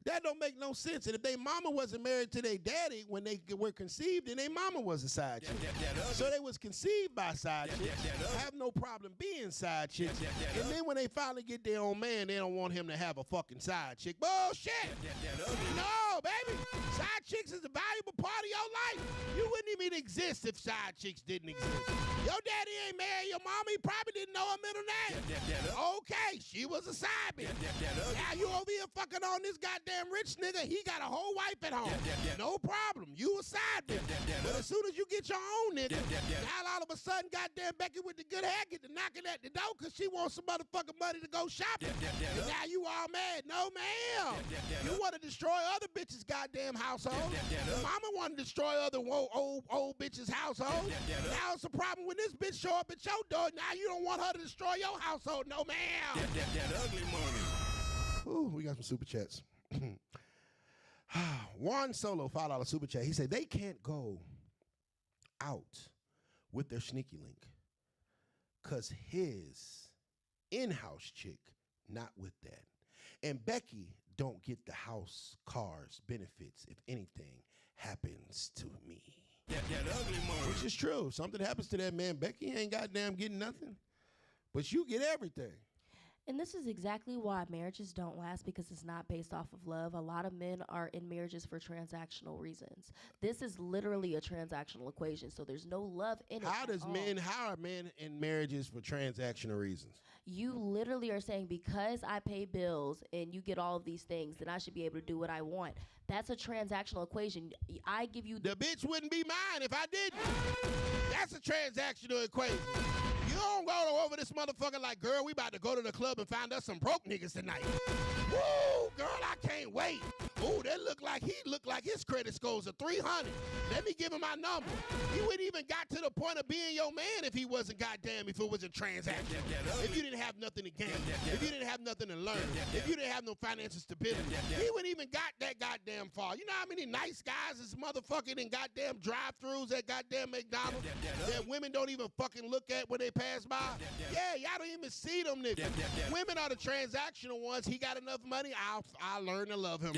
S3: That don't make no sense. And if their mama wasn't married to their daddy when they were conceived, then their mama was a side chick. So they was conceived by side chicks, have no problem being side chicks. And then when they finally get their own man, they don't want him to have a fucking side chick. Bullshit. No, baby. Side chicks is a valuable part of your life. You wouldn't even exist if side chicks didn't exist. Your daddy ain't married your mama. He probably didn't know her middle name. Okay, she was a side bitch. Now you over here fucking on this goddamn rich nigga. He got a whole wife at home. No problem. You a side bitch. But as soon as you get your own nigga, now all of a sudden goddamn Becky with the good hair get to knocking at the door because she wants some motherfucking money to go shopping. And now you all mad. No, ma'am. You want to destroy other bitches' goddamn household. Your mama want to destroy other old old bitch's household. Now it's a problem when this bitch show up at your door. Now you don't want her to destroy your household. No, ma'am.
S1: That ugly money.
S3: Ooh, we got some super chats. Juan Solo $5 super chat. He said they can't go out with their sneaky link because his in-house chick not with that. And Becky don't get the house, cars, benefits if anything happens to me.
S1: That ugly money.
S3: Which is true. Something happens to that man, Becky ain't goddamn getting nothing. But you get everything.
S4: And this is exactly why marriages don't last, because it's not based off of love. A lot of men are in marriages for transactional reasons. This is literally a transactional equation, so there's no love in it.
S3: How are men in marriages for transactional reasons?
S4: You literally are saying, because I pay bills and you get all of these things, then I should be able to do what I want. That's a transactional equation. I give you
S3: the bitch wouldn't be mine if I didn't. That's a transactional equation. You don't go over this motherfucker like, girl, we about to go to the club and find us some broke niggas tonight. Woo, girl, I can't wait. Ooh, he looked like his credit scores are 300. Let me give him my number. You wouldn't even got to the point of being your man if he wasn't goddamn, if it was a transaction. If you didn't have nothing to gain. If you didn't have nothing to learn. If you didn't have no financial stability. He wouldn't even got that goddamn far. You know how many nice guys is motherfucking in goddamn drive-thrus at goddamn McDonald's that women don't even fucking look at when they pass by? Yeah, y'all don't even see them niggas. Women are the transactional ones. He got enough money, I'll learn to love him.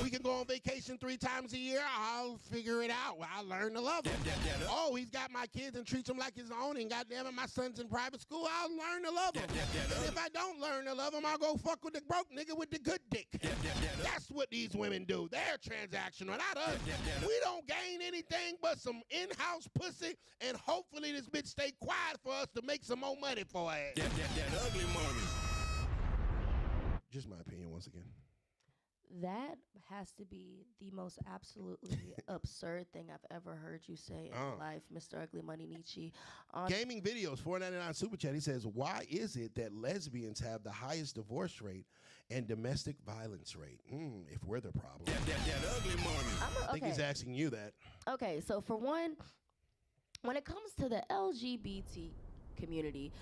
S3: We can go on vacation 3 times a year, I'll figure it out. I'll learn to love him. Oh, he's got my kids and treats them like his own, and goddamn it, my son's in private school, I'll learn to love him. And if I don't learn to love him, I'll go fuck with the broke nigga with the good dick. That's what these women do. They're transactional, not us. We don't gain anything but some in-house pussy, and hopefully this bitch stay quiet for us to make some more money for her.
S1: That ugly money.
S3: Just my opinion once again.
S4: That has to be the most absolutely absurd thing I've ever heard you say in life, Mr. UglyMoneyNiche.
S3: Gaming videos, $4.99 super chat. He says, why is it that lesbians have the highest divorce rate and domestic violence rate? If we're the problem.
S1: That ugly money.
S3: I think he's asking you that.
S4: Okay, so for one, when it comes to the LGBT community,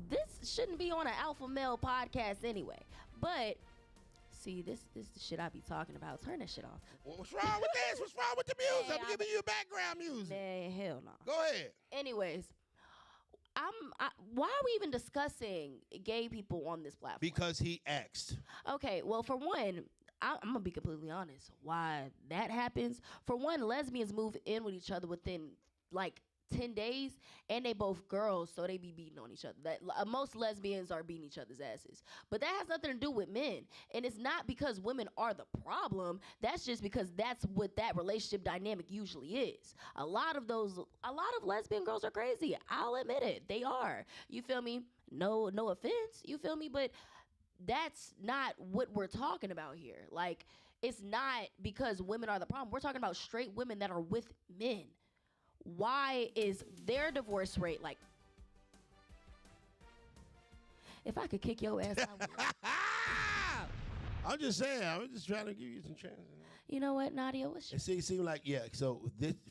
S4: this shouldn't be on an alpha male podcast anyway. But see, this is the shit I be talking about. Turn that shit off.
S3: What's wrong with this? What's wrong with the music? I'm giving you background music.
S4: Man, hell no.
S3: Go ahead.
S4: Anyways, why are we even discussing gay people on this platform?
S3: Because he asked.
S4: Okay, well, for one, I'm going to be completely honest. Why that happens, for one, lesbians move in with each other within, like, 10 days, and they both girls, so they be beating on each other. Most lesbians are beating each other's asses. But that has nothing to do with men. And it's not because women are the problem. That's just because that's what that relationship dynamic usually is. A lot of lesbian girls are crazy. I'll admit it. They are. You feel me? No offense. You feel me? But that's not what we're talking about here. Like, it's not because women are the problem. We're talking about straight women that are with men. Why is their divorce rate like? If I could kick your ass, I would.
S3: I'm just saying. I'm just trying to give you some chance.
S4: You know what, Nadia? What's your...
S3: It seems like, yeah, so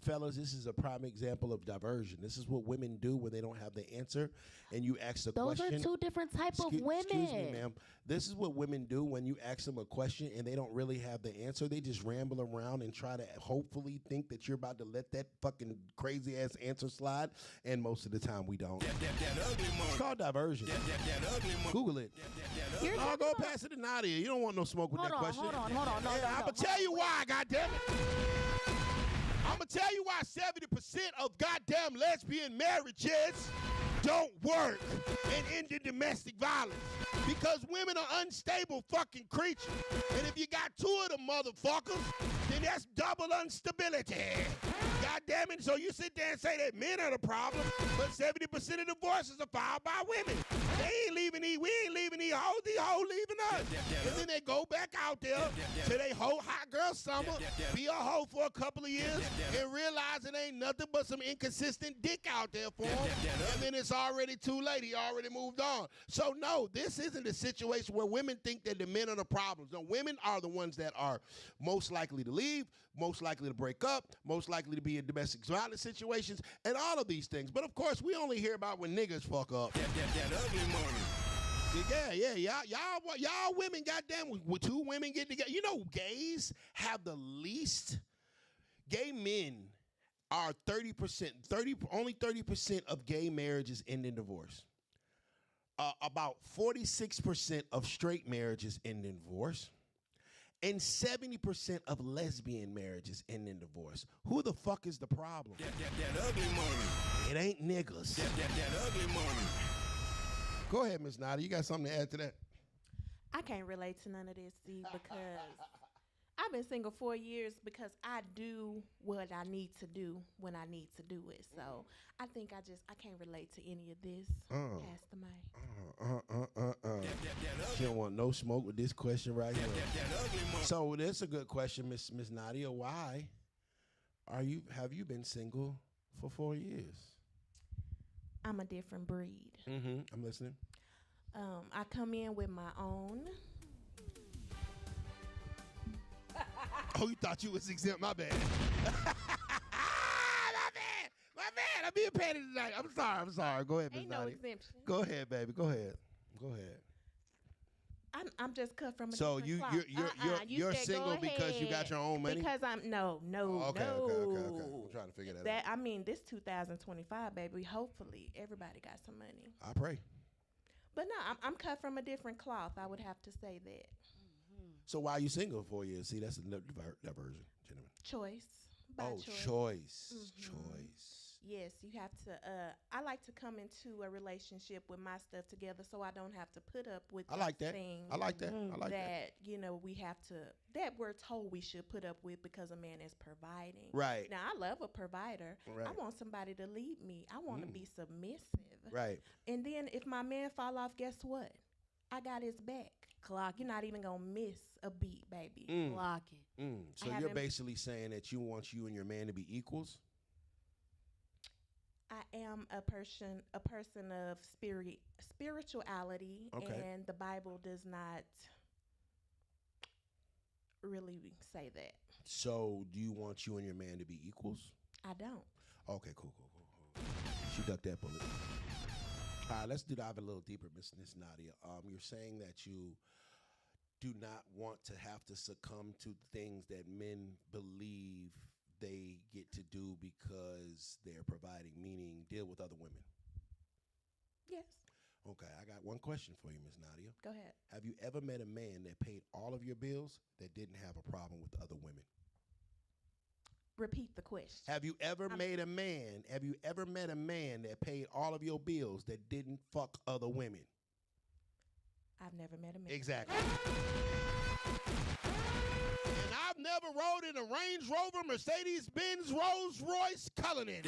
S3: fellas, this is a prime example of diversion. This is what women do when they don't have the answer, and you ask a question.
S4: Those are 2 different type of women.
S3: Excuse me, ma'am. This is what women do when you ask them a question, and they don't really have the answer. They just ramble around and try to hopefully think that you're about to let that fucking crazy-ass answer slide, and most of the time we don't.
S1: That ugly money.
S3: It's called diversion.
S1: That ugly money.
S3: Google it. I'll go pass it to Nadia. You don't want no smoke with that question.
S4: Hold on. No,
S3: I'm going to tell you why, goddammit. I'm going to tell you why 70% of goddamn lesbian marriages don't work and end in domestic violence. Because women are unstable fucking creatures. And if you got 2 of them motherfuckers, then that's double instability. God damn it. So you sit there and say that men are the problem, but 70% of divorces are filed by women. They ain't leaving we ain't leaving these hoes leaving us. And then they go back out there to they whole hot girl summer, be a hoe for a couple of years, and realize it ain't nothing but some inconsistent dick out there for them. And then it's already too late. He already moved on. So no, this isn't a situation where women think that the men are the problems. No, women are the ones that are most likely to leave, most likely to break up, most likely to be be in domestic violence situations and all of these things. But of course, we only hear about when niggas fuck up.
S1: That ugly money.
S3: Yeah. Y'all women, goddamn, with two women get together. You know, gays have the least. Gay men are 30%. Only 30% of gay marriages end in divorce. About 46% of straight marriages end in divorce. And 70% of lesbian marriages end in divorce. Who the fuck is the problem?
S1: That ugly money.
S3: It ain't niggas.
S1: That ugly money.
S3: Go ahead, Miss Nada. You got something to add to that?
S5: I can't relate to none of this, see, because I've been single 4 years because I do what I need to do when I need to do it. So I think I can't relate to any of this. Pass the mic.
S3: She don't want no smoke with this question right here. So that's a good question, Miss Nadia. Why have you been single for 4 years?
S5: I'm a different breed.
S3: I'm listening.
S5: I come in with my own.
S3: Oh, you thought you was exempt? My bad. My bad. I'm being petty tonight. I'm sorry. Go ahead, Miss
S5: Ain't no
S3: Nadia.
S5: exemption.
S3: Go ahead, baby. Go ahead.
S5: I'm just cut from a
S3: So
S5: different cloth.
S3: you're
S5: said
S3: single
S5: go
S3: because you got
S5: ahead.
S3: your own money?
S5: Because I'm no.
S3: Okay. I'm trying to figure that out.
S5: I mean, this 2025, baby. Hopefully, everybody got some money.
S3: I pray.
S5: But no, I'm cut from a different cloth. I would have to say that.
S3: So why are you single for 4 years? See, that's a diversion, gentlemen.
S5: Choice. By
S3: Choice.
S5: Yes, you have to. I like to come into a relationship with my stuff together, so I don't have to put up with.
S3: I like that.
S5: Things
S3: I like that.
S5: we have to. That we're told we should put up with because a man is providing.
S3: Right.
S5: Now I love a provider.
S3: Right.
S5: I want somebody to lead me. I want to be submissive.
S3: Right.
S5: And then if my man fall off, guess what? I got his back.
S4: Clock.
S5: You're not even gonna miss a beat, baby.
S4: Clock it.
S3: So you're basically saying that you want you and your man to be equals?
S5: I am a person of spirituality, and the Bible does not really say that.
S3: So do you want you and your man to be equals?
S5: I don't.
S3: Okay, cool. She ducked that bullet. All right, let's dive a little deeper, Miss Nadia. You're saying that you do not want to have to succumb to things that men believe they get to do because they're providing, meaning deal with other women.
S5: Yes.
S3: Okay, I got one question for you, Miss Nadia.
S5: Go ahead.
S3: Have you ever met a man that paid all of your bills that didn't have a problem with other women?
S5: Repeat the question.
S3: Have you ever met a man that paid all of your bills that didn't fuck other women?
S5: I've never met a man.
S3: Exactly. And I've never rode in a Range Rover, Mercedes-Benz, Rolls-Royce, Cullinan.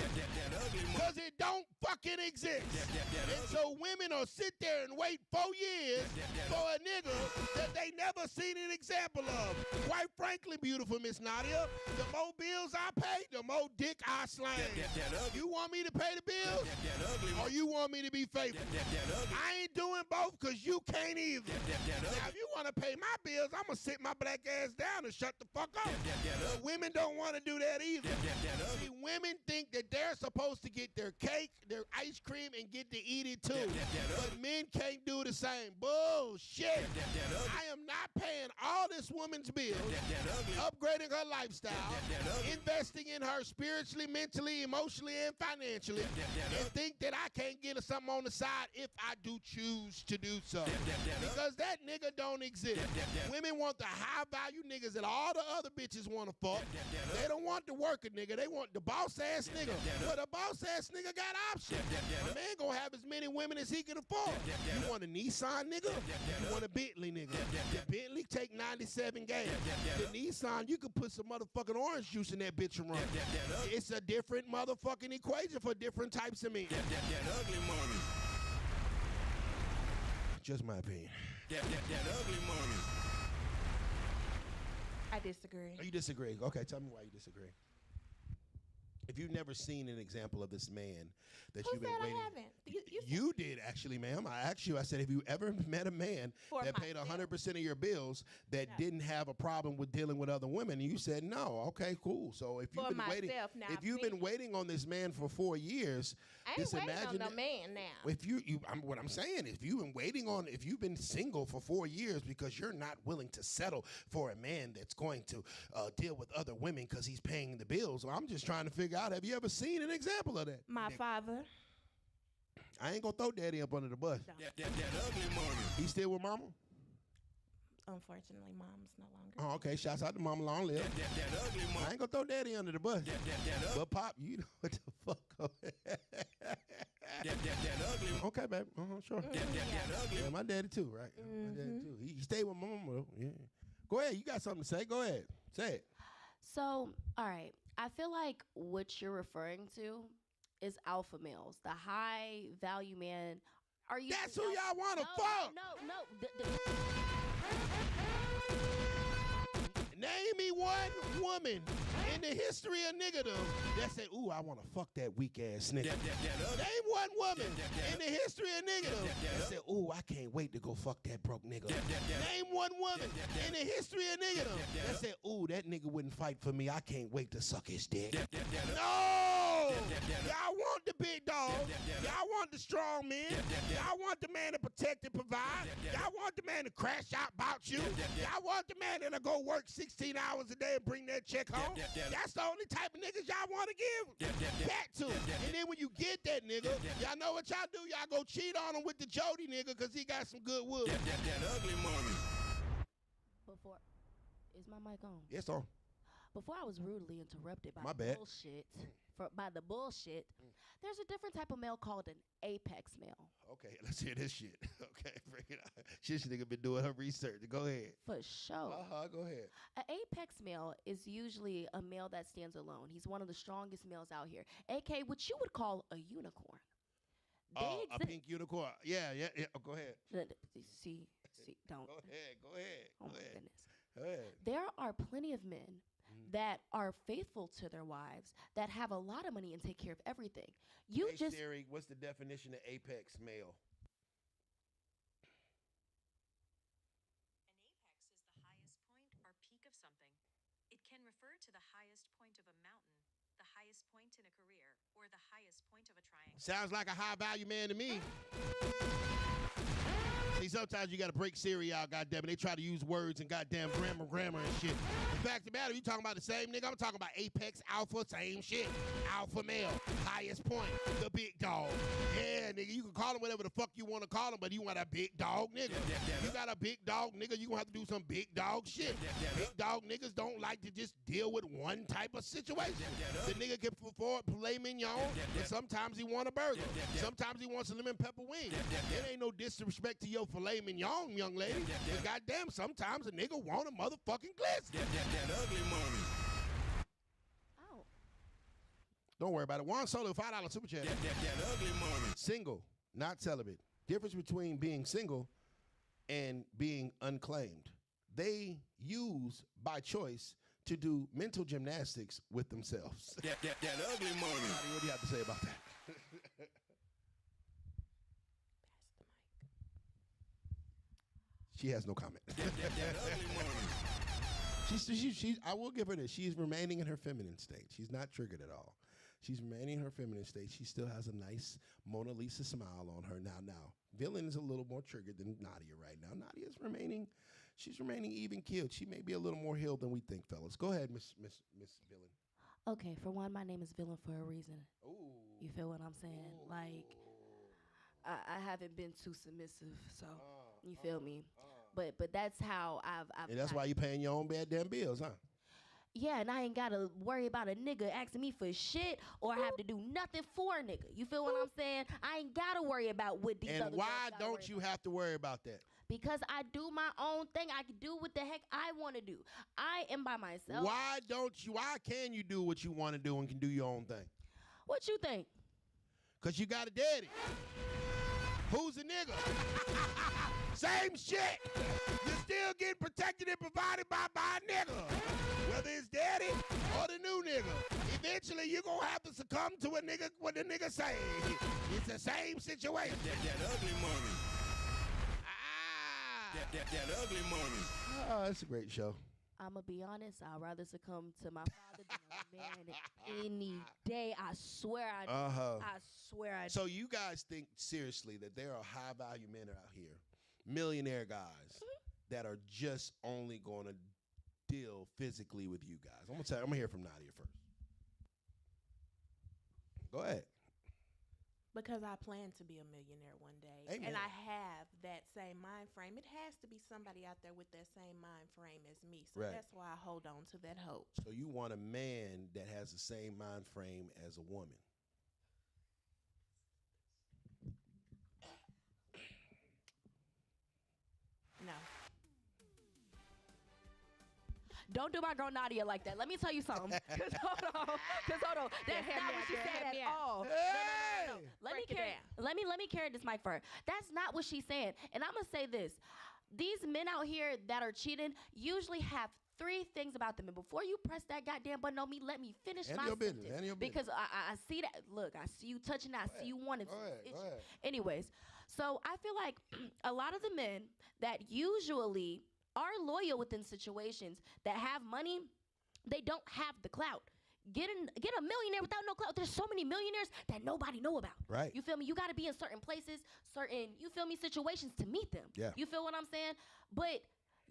S3: Because it don't fucking exist. And so women will sit there and wait 4 years for a nigga that they never seen an example of. Quite frankly, beautiful Miss Nadia, the more bills I pay, the more dick I slang. You want me to pay the bills? Or you want me to be faithful? I ain't doing both because you can't either. Now, if you want to pay my bills, I'm going to sit my black ass down and shut the fuck up. Women don't want to do that either. See, women think that they're supposed to get their cake, their ice cream, and get to eat it too. But men can't do the same. Bullshit. I am not paying all this woman's bills, upgrading her lifestyle, investing in her spiritually, mentally, emotionally, and financially, and think that I can't get her something on the side if I do choose to do so. Because that nigga don't exist. Women want the high value niggas that all the other bitches want to fuck. They don't want the worker nigga. They want the boss ass nigga. But a boss ass nigga got options. A man gonna have as many women as he can afford. You want a Nissan nigga? You want a Bentley nigga? The Bentley take 97 gas. The Nissan, you can put some motherfucking orange juice in that bitch and run. It's a different motherfucking equation for different types of men.
S1: Ugly money.
S3: Just my opinion.
S1: That ugly money.
S5: I disagree.
S3: Oh, you disagree? Okay, tell me why you disagree. If you've never seen an example of this man that
S5: Who
S3: you've been
S5: said
S3: waiting,
S5: I haven't?
S3: you did actually, ma'am. I asked you. I said, have you ever met a man
S5: For
S3: that paid
S5: myself.
S3: 100% of your bills that
S5: No.
S3: didn't have a problem with dealing with other women? And you said no. Okay, cool. So if you've
S5: For
S3: been waiting,
S5: myself, now
S3: if you've been
S5: me.
S3: waiting on this man for 4 years,
S5: I ain't
S3: just
S5: waiting on
S3: imagine
S5: no
S3: that-
S5: man now.
S3: if what I'm saying is, if you've been single for 4 years because you're not willing to settle for a man that's going to deal with other women because he's paying the bills, well, I'm just trying to figure out, have you ever seen an example of that?
S5: My father.
S3: I ain't gonna throw daddy up under the bus.
S1: That ugly money.
S3: He still with mama?
S5: Unfortunately, mom's no longer.
S3: Oh, okay. Shouts out to mama, long live.
S1: That ugly money.
S3: I ain't gonna throw daddy under the bus. But Pop, you know what the fuck.
S1: That ugly money.
S3: Okay, baby. Sure.
S1: That ugly.
S3: Yeah, my daddy too, right? My daddy too. He stayed with my mama though. Yeah. Go ahead. You got something to say? Go ahead. Say it.
S4: So, all right. I feel like what you're referring to is alpha males, the high value man. Are you?
S3: That's who y'all want to
S4: No,
S3: fuck.
S4: no.
S3: Name me one woman in the history of niggerdom that said, ooh, I want to fuck that weak ass nigga. Name one woman in the history of niggerdom that said, ooh, I can't wait to go fuck that broke nigga. Name one woman in the history of niggerdom that said, ooh, that nigga wouldn't fight for me. I can't wait to suck his dick. No! Y'all want the big dog. Y'all want the strong man. Y'all want the man to protect and provide. Y'all want the man to crash out about you. Y'all want the man that'll go work 16 hours a day and bring that check home. That's the only type of niggas y'all want to give that to. And then when you get that nigga, y'all know what y'all do? Y'all go cheat on him with the Jody nigga because he got some good wood.
S1: That ugly money.
S4: Before, is my mic on?
S3: Yes, sir.
S4: Before I was rudely interrupted by
S3: My bad.
S4: bullshit, by the bullshit, there's a different type of male called an apex male.
S3: Okay, let's hear this shit. Okay, bring it out. This nigga been doing her research. Go ahead.
S4: For sure.
S3: Go ahead.
S4: An apex male is usually a male that stands alone. He's one of the strongest males out here, aka what you would call a unicorn.
S3: A pink unicorn. Yeah. Oh, go ahead.
S4: See, don't.
S3: Go ahead.
S4: Oh my goodness.
S3: Go ahead.
S4: There are plenty of men that are faithful to their wives, that have a lot of money and take care of everything.
S3: Hey, Siri, what's the definition of apex male?
S7: An apex is the highest point or peak of something. It can refer to the highest point of a mountain, the highest point in a career, or the highest point of a triangle.
S3: Sounds like a high value man to me. See, sometimes you got to break Siri out, goddamn it. They try to use words and goddamn grammar and shit. The fact of the matter, you talking about the same nigga. I'm talking about apex, alpha, same shit. Alpha male, highest point, the big dog. Yeah, nigga, you can call him whatever the fuck you want to call him, but you want a big dog nigga. You got a big dog nigga, you gonna have to do some big dog shit. Big dog niggas don't like to just deal with one type of situation. The nigga can afford filet mignon, but sometimes he want a burger. Sometimes he wants a lemon pepper wing. It ain't no disrespect to your filet mignon, young lady. But goddamn, sometimes a nigga want a motherfucking glitz.
S1: That ugly money.
S4: Oh.
S3: Don't worry about it. Juan Solo, $5 super chat.
S1: That ugly money.
S3: Single, not celibate. Difference between being single and being unclaimed. They use by choice to do mental gymnastics with themselves.
S1: That ugly money.
S3: What do you have to say about that? She has no comment.
S1: That ugly money.
S3: She's, I will give her this. She's remaining in her feminine state. She's not triggered at all. She's remaining in her feminine state. She still has a nice Mona Lisa smile on her now. Villain is a little more triggered than Nadia right now. Nadia's remaining, she's remaining even keeled. She may be a little more healed than we think, fellas. Go ahead, Miss Villain.
S4: Okay, for one, my name is Villain for a reason.
S3: Ooh.
S4: You feel what I'm saying? Like, I haven't been too submissive, so you feel me? But that's how I've
S3: And that's why you paying your own damn bills, huh?
S4: Yeah, and I ain't gotta worry about a nigga asking me for shit or have to do nothing for a nigga. You feel what I'm saying? I ain't gotta worry about what these other
S3: And
S4: girls
S3: why
S4: gotta
S3: don't
S4: worry
S3: you
S4: about.
S3: have to worry about that?
S4: Because I do my own thing. I can do what the heck I want to do. I am by myself.
S3: Why can you do what you want to do and can do your own thing?
S4: What you think?
S3: Because you got a daddy. Who's a nigga? Same shit. You're still getting protected and provided by a nigga. Whether it's daddy or the new nigga, eventually you're going to have to succumb to what the nigga say. It's the same situation.
S1: That ugly money. That ugly money.
S3: Oh, that's a great show.
S4: I'm going to be honest. I'd rather succumb to my father than a man any day. I swear I do. I swear I do.
S3: So you guys think seriously that there are high-value men out here, millionaire guys, that are just only going to deal physically with you guys? I'm going to hear from Nadia first. Go ahead.
S5: Because I plan to be a millionaire one day.
S3: Amen.
S5: And I have that same mind frame. It has to be somebody out there with that same mind frame as me. So
S3: Right.
S5: that's why I hold on to that hope.
S3: So you want a man that has the same mind frame as a woman.
S5: No.
S4: Don't do my girl Nadia like that. Let me tell you something. Because hold on. That's not what she said at all. No. Let me carry this mic for her. That's not what she's saying. And I'm going to say this. These men out here that are cheating usually have 3 things about them. And before you press that goddamn button on me, let me finish my sentence. Because I see that. Look, I see you touching that. I see you wanting to.
S3: Go ahead.
S4: Anyways, so I feel like a lot of the men that usually are loyal within situations that have money, they don't have the clout. Get a millionaire without no clout. There's so many millionaires that nobody know about.
S3: Right.
S4: You feel me? You got to be in certain places, situations to meet them.
S3: Yeah.
S4: You feel what I'm saying? But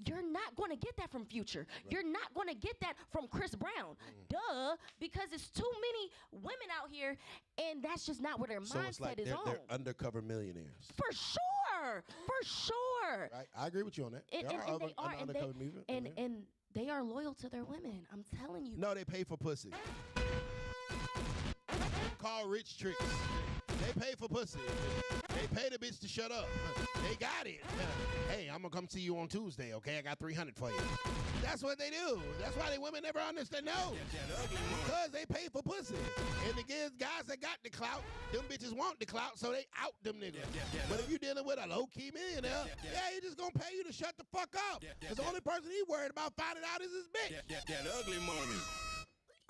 S4: you're not going to get that from Future. Right. You're not going to get that from Chris Brown. Duh, because it's too many women out here, and that's just not where their mindset is on.
S3: They're undercover millionaires.
S4: For sure.
S3: Right. I agree with you on that.
S4: And they are loyal to their women. I'm telling you.
S3: No, they pay for pussy. Call rich tricks. They pay for pussy. They pay the bitch to shut up. They got it. Hey, I'm going to come see you on Tuesday, okay? I got $300 for you. That's what they do. That's why the women never understand. No. Because they pay for pussy. And the guys that got the clout, them bitches want the clout, so they out them niggas. But if you're dealing with a low-key millionaire, he just going to pay you to shut the fuck up. Because the only person he worried about finding out is his bitch.
S1: That ugly money.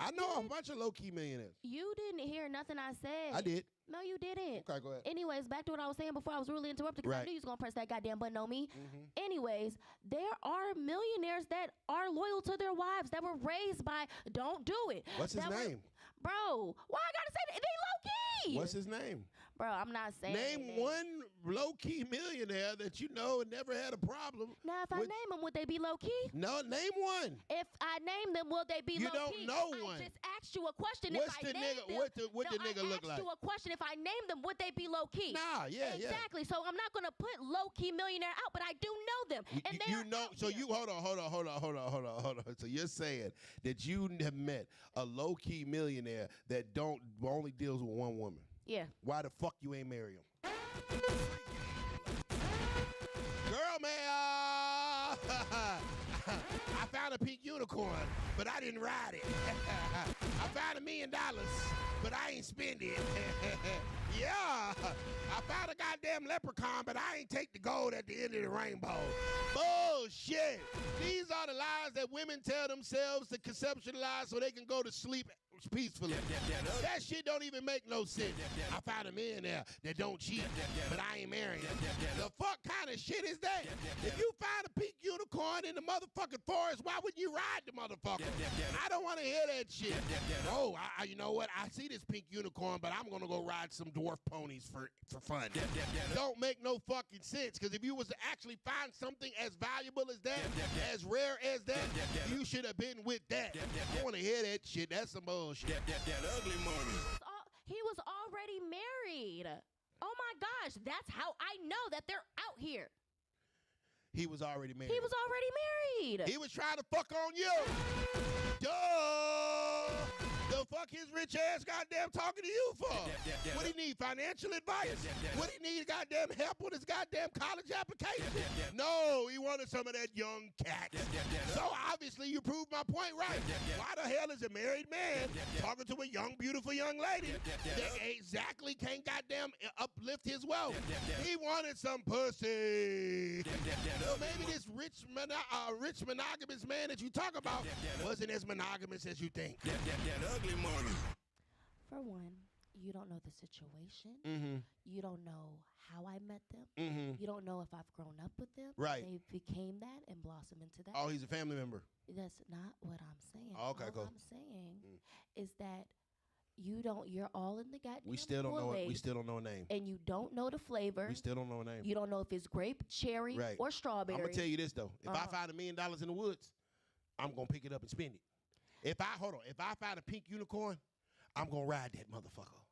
S3: I know a bunch of low-key millionaires.
S4: You didn't hear nothing I said.
S3: I did.
S4: No, you didn't.
S3: Okay, go ahead.
S4: Anyways, back to what I was saying before I was really interrupted because I knew you was going to press that goddamn button on me. Anyways, there are millionaires that are loyal to their wives that were raised by don't do it.
S3: What's his name?
S4: Bro, why I got to say that? They low-key.
S3: What's his name?
S4: Bro, I'm not saying
S3: Name one low-key millionaire that you know and never had a problem.
S4: Now, if I name them, would they be low-key?
S3: No, name one.
S4: If I name them, will they be low-key?
S3: You don't know one.
S4: I just asked you a question.
S3: What's the nigga? What the nigga look like?
S4: I asked you a question. If I name them, would they be low-key?
S3: Nah, yeah.
S4: Exactly. So I'm not going to put low-key millionaire out, but I do know them. And they
S3: you know, so you hold on. So you're saying that you have met a low-key millionaire that only deals with one woman.
S4: Yeah.
S3: Why the fuck you ain't marry him? Girl, man, I found a pink unicorn, but I didn't ride it. I found $1 million, but I ain't spend it. Yeah, I found a goddamn leprechaun, but I ain't take the gold at the end of the rainbow. Bullshit. These are the lies that women tell themselves to conceptualize so they can go to sleep peacefully. That shit don't even make no sense. I found a millionaire that don't cheat, but I ain't marrying him. The fuck kind of shit is that? If you find a pink unicorn in the motherfucking forest, why wouldn't you ride the motherfucker? I don't want to hear that shit. Oh, you know what? I see this pink unicorn, but I'm going to go ride some dwarf ponies for fun. Don't make no fucking sense, because if you was to actually find something as valuable as that, as rare as that, you should have been with that. I don't want to hear that shit. That's some bullshit.
S1: That ugly money.
S4: He was already married. Oh my gosh, that's how I know that they're out here.
S3: He was already married.
S4: He was already married.
S3: He was trying to fuck on you. Duh. The fuck fuck his rich ass goddamn talking to you for? What he need, financial advice? What he need, goddamn help with his goddamn college application? No, he wanted some of that young cat. So obviously you proved my point right. Why the hell is a married man talking to a young, beautiful young lady that exactly can't goddamn uplift his wealth? He wanted some pussy. So maybe this rich monogamous man that you talk about wasn't as monogamous as you think.
S1: Ugly money.
S4: For one, you don't know the situation.
S3: Mm-hmm.
S4: You don't know how I met them.
S3: Mm-hmm.
S4: You don't know if I've grown up with them.
S3: Right.
S4: They became that and blossomed into that.
S3: Oh, he's a family member.
S4: That's not what I'm saying.
S3: Okay,
S4: all
S3: cool.
S4: I'm saying is that you're all in the goddamn
S3: We still don't know it. We
S4: Kool-Aid,
S3: still don't know a name.
S4: and you don't know the flavor.
S3: We still don't know a name.
S4: You don't know if it's grape, cherry,
S3: Right.
S4: or strawberry.
S3: I'm gonna tell you this though. If I
S4: Uh-huh.
S3: find $1 million in the woods, I'm gonna pick it up and spend it. If I find a pink unicorn, I'm gonna ride that motherfucker.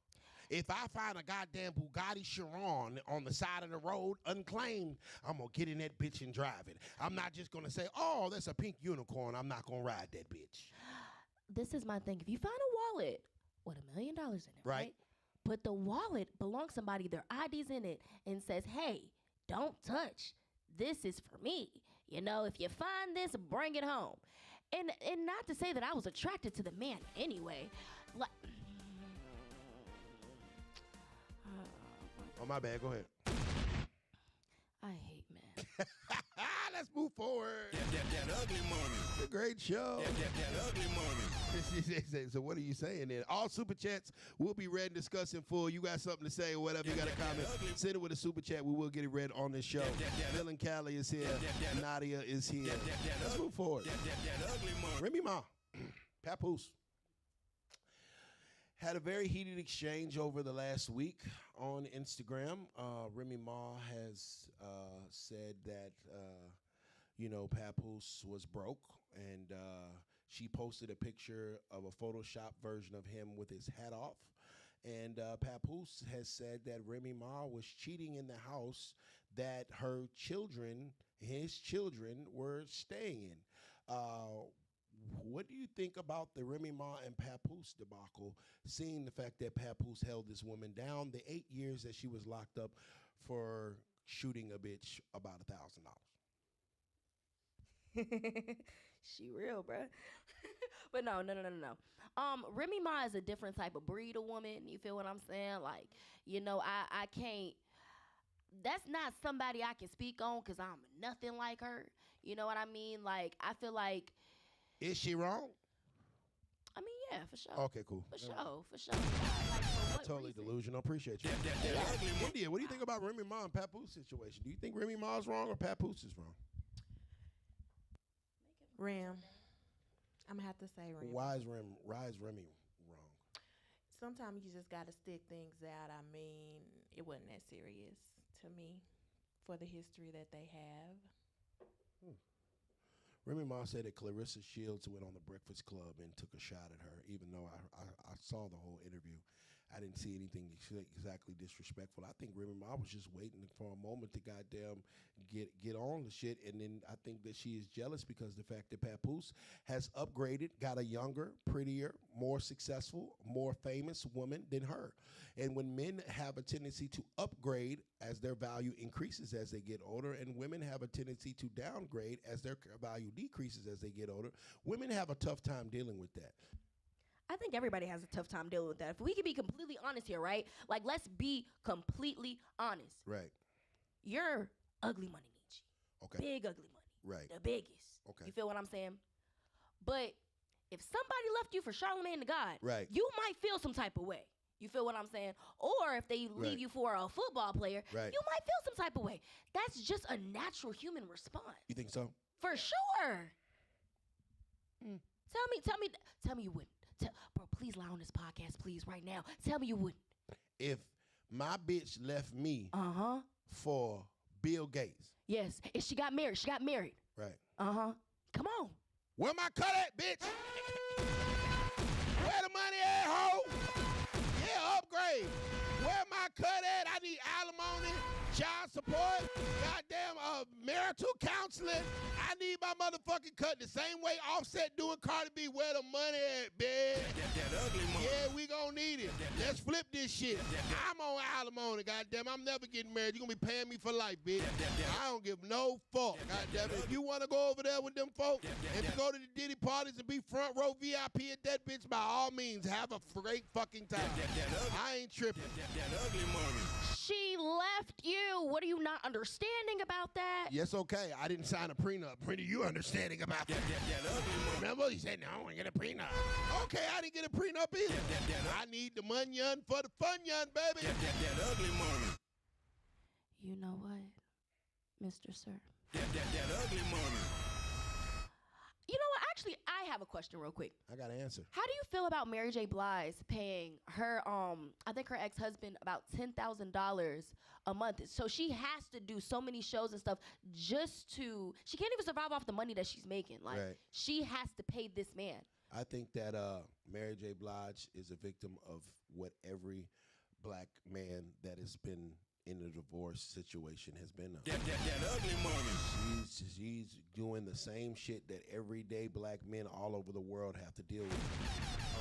S3: If I find a goddamn Bugatti Chiron on the side of the road unclaimed, I'm gonna get in that bitch and drive it. I'm not just gonna say, oh, that's a pink unicorn. I'm not gonna ride that bitch.
S4: This is my thing. If you find a wallet with $1 million in it, right? But the wallet belongs to somebody, their ID's in it, and says, hey, don't touch. This is for me. You know, if you find this, bring it home. And not to say that I was attracted to the man anyway. Like,
S3: Oh, my bad. Go ahead.
S4: I hate men.
S3: Let's move forward.
S1: That ugly money.
S3: It's a great show.
S1: That ugly money.
S3: So what are you saying then? All super chats will be read and discussed in full. You got something to say or whatever, you got a comment, send it with a super chat. We will get it read on this show. Bill and Callie is here. Nadia is here. Let's move forward.
S1: That ugly money.
S3: Remy Ma, Papoose, had a very heated exchange over the last week on Instagram. Remy Ma has said that, Papoose was broke, and she posted a picture of a Photoshop version of him with his hat off. And Papoose has said that Remy Ma was cheating in the house that his children, were staying in. What do you think about the Remy Ma and Papoose debacle, seeing the fact that Papoose held this woman down the 8 years that she was locked up for shooting a bitch about $1,000?
S4: She real, bruh. But no. Remy Ma is a different type of breed of woman. You feel what I'm saying? Like, I can't. That's not somebody I can speak on because I'm nothing like her. You know what I mean? Like, I feel like.
S3: Is she wrong?
S4: I mean, yeah, for sure.
S3: Okay, cool.
S4: For sure. Like, for what
S3: Totally
S4: reason?
S3: delusional. Appreciate you. India, what do you think about Remy Ma and Papoose situation? Do you think Remy Ma's wrong or Papoose is wrong?
S5: Rem. I'm going to have to say Rem.
S3: Why is Remy wrong?
S5: Sometimes you just got to stick things out. I mean, it wasn't that serious to me for the history that they have.
S3: Remy Ma said that Clarissa Shields went on the Breakfast Club and took a shot at her, even though I saw the whole interview. I didn't see anything exactly disrespectful. I think Remy Ma was just waiting for a moment to goddamn get on the shit, and then I think that she is jealous because the fact that Papoose has upgraded, got a younger, prettier, more successful, more famous woman than her. And when men have a tendency to upgrade as their value increases as they get older, and women have a tendency to downgrade as their value decreases as they get older, women have a tough time dealing with that.
S4: I think everybody has a tough time dealing with that. If we can be completely honest here, right? Like, let's be completely honest.
S3: Right.
S4: You're UglyMoneyNiche.
S3: Okay.
S4: Big ugly money.
S3: Right.
S4: The biggest.
S3: Okay.
S4: You feel what I'm saying? But if somebody left you for Charlamagne the God,
S3: right,
S4: you might feel some type of way. You feel what I'm saying? Or if they leave you for a football player,
S3: right,
S4: you might feel some type of way. That's just a natural human response.
S3: You think so?
S4: For sure. Tell me you wouldn't. Bro, please lie on this podcast, please, right now. Tell me you wouldn't.
S3: If my bitch left me for Bill Gates.
S4: Yes. If she got married,
S3: Right.
S4: Come on.
S3: Where my cut at, bitch? Where the money at, ho? Yeah, upgrade. Where my cut at? I need alimony, child support, goddamn marital counseling. I need my motherfucking cut the same way Offset doing Cardi B. Where the money at, bitch?
S1: That ugly money.
S3: Yeah, we gonna need it. Let's flip this shit. I'm on alimony, goddamn. I'm never getting married. You gonna be paying me for life, bitch. I don't give no fuck, goddamn. If you wanna go over there with them folks and to go to the Diddy parties and be front row VIP at that bitch, by all means, have a great fucking time. I ain't tripping.
S1: That ugly money.
S4: She left you. What are you not understanding about that?
S3: Yes, okay. I didn't sign a prenup. Pretty, you understanding about that?
S1: That ugly money.
S3: Remember? He said, no, I want to get a prenup. Okay, I didn't get a prenup either. I need the money yun for the fun yun, baby.
S1: That ugly money.
S4: You know what, Mr. Sir?
S1: That ugly money.
S4: You know what? Actually, I have a question real quick.
S3: I got an answer.
S4: How do you feel about Mary J. Blige paying her, I think her ex-husband about $10,000 a month? So she has to do so many shows and stuff just to, she can't even survive off the money that she's making. Like,
S3: Right.
S4: she has to pay this man.
S3: I think that Mary J. Blige is a victim of what every black man that has been in a divorce situation has been on.
S1: That ugly money.
S3: She's doing the same shit that everyday black men all over the world have to deal with.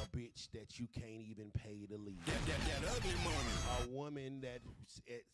S3: A bitch that you can't even pay to leave.
S1: That ugly money.
S3: A woman that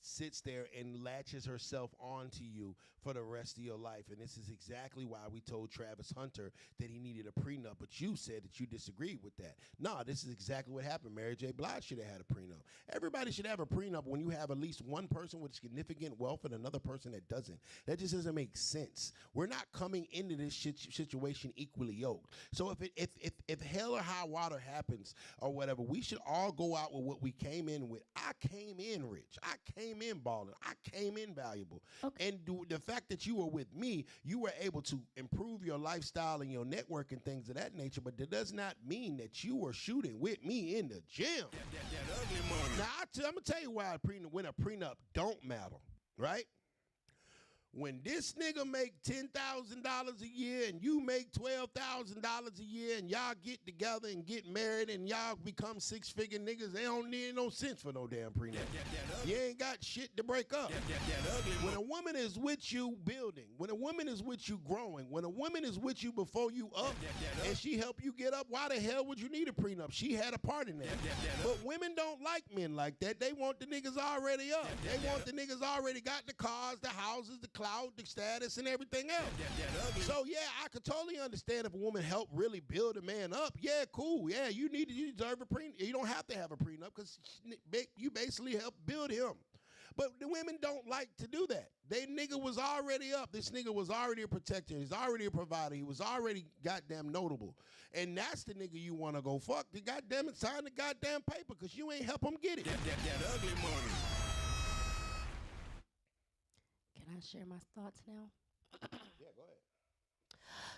S3: sits there and latches herself onto you for the rest of your life. And this is exactly why we told Travis Hunter that he needed a prenup, but you said that you disagreed with that. No, this is exactly what happened. Mary J. Blige should have had a prenup. Everybody should have a prenup when you have at least one person with significant wealth and another person that doesn't. That just doesn't make sense. We're not coming into this situation equally yoked. So if hell or high water happens or whatever, we should all go out with what we came in with. I came in rich. I came in balling. I came in valuable.
S4: Okay.
S3: And the fact that you were with me, you were able to improve your lifestyle and your network and things of that nature, but that does not mean that you were shooting with me in the gym.
S1: That ugly money.
S3: Now, I'm going to tell you why when a prenup don't matter, right? When this nigga make $10,000 a year and you make $12,000 a year and y'all get together and get married and y'all become six-figure niggas, they don't need no sense for no damn prenup. You ain't got shit to break up. When a woman is with you building, when a woman is with you growing, when a woman is with you before you up and she help you get up, why the hell would you need a prenup? She had a part in that. But women don't like men like that. They want the niggas already up. They want the niggas already got the cars, the houses, the clout, the status, and everything else. So, yeah, I could totally understand if a woman helped really build a man up. Yeah, cool. Yeah, you deserve a prenup. You don't have to have a prenup because you basically help build him. But the women don't like to do that. They nigga was already up. This nigga was already a protector. He's already a provider. He was already goddamn notable. And that's the nigga you want to go fuck. The goddamn it, sign the goddamn paper because you ain't help him get it.
S1: That ugly money.
S4: Can I share my thoughts now?
S3: Yeah, go ahead.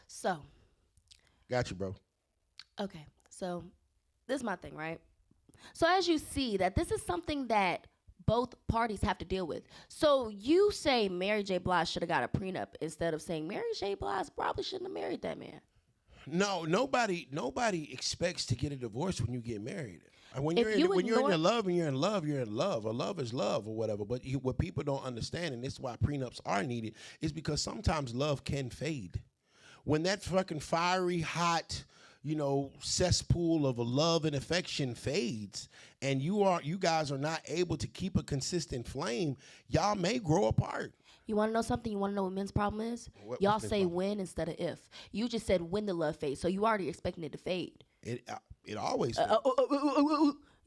S4: So,
S3: Got you, bro.
S4: okay. So, this is my thing, right? So, as you see, that this is something that both parties have to deal with. So, you say Mary J. Blige should have got a prenup instead of saying Mary J. Blige probably shouldn't have married that man.
S3: No, nobody expects to get a divorce when you get married. When you're in love, and you're in love, you're in love. Or love is love, or whatever. But what people don't understand, and this is why prenups are needed, is because sometimes love can fade. When that fucking fiery, hot, cesspool of love and affection fades, and you guys are not able to keep a consistent flame, y'all may grow apart.
S4: You want to know something? You want to know what men's problem is? Y'all say when instead of if. You just said when the love fades, so you already expecting it to fade.
S3: It always fades.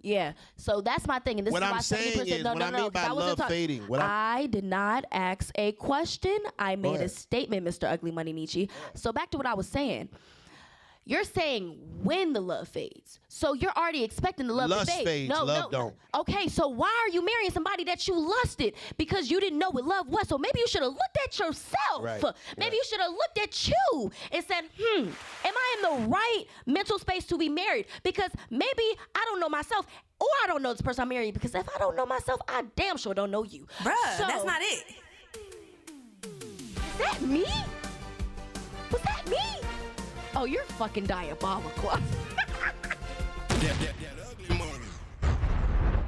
S4: Yeah, so that's my thing, and this
S3: what
S4: is why
S3: I'm saying is,
S4: no,
S3: what I mean by love fading.
S4: I did not ask a question. I made a statement, Mr. Ugly Money Niche. So back to what I was saying. You're saying when the love fades. So you're already expecting the love to fade.
S3: Lust fades, love don't.
S4: Okay, so why are you marrying somebody that you lusted? Because you didn't know what love was. So maybe you should have looked at yourself.
S3: Right.
S4: Maybe you should have looked at you and said, am I in the right mental space to be married? Because maybe I don't know myself, or I don't know this person I'm married. Because if I don't know myself, I damn sure don't know you.
S8: Bruh, that's not it.
S4: Is that me? Was that me? Oh, you're fucking diabolical.
S1: That ugly money.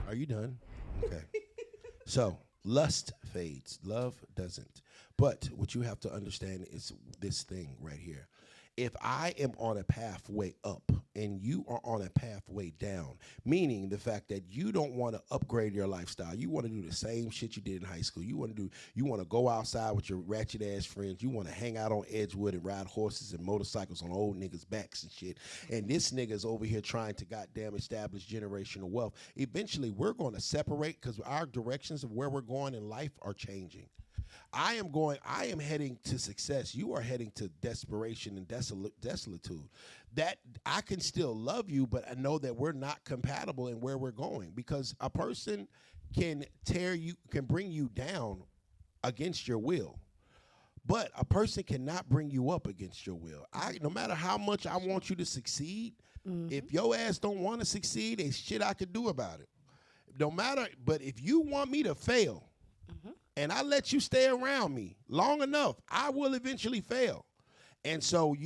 S3: Are you done? Okay. So, lust fades. Love doesn't. But what you have to understand is this thing right here. If I am on a pathway up and you are on a pathway down, meaning the fact that you don't want to upgrade your lifestyle, you want to do the same shit you did in high school. You want to go outside with your ratchet ass friends. You want to hang out on Edgewood and ride horses and motorcycles on old niggas' backs and shit. And this nigga's over here trying to goddamn establish generational wealth. Eventually, we're going to separate because our directions of where we're going in life are changing. I am heading to success. You are heading to desperation and desolitude. That I can still love you, but I know that we're not compatible in where we're going, because a person can bring you down against your will. But a person cannot bring you up against your will. No matter how much I want you to succeed, if your ass don't want to succeed, there's shit I could do about it. No matter, but if you want me to fail, and I let you stay around me long enough, I will eventually fail. And so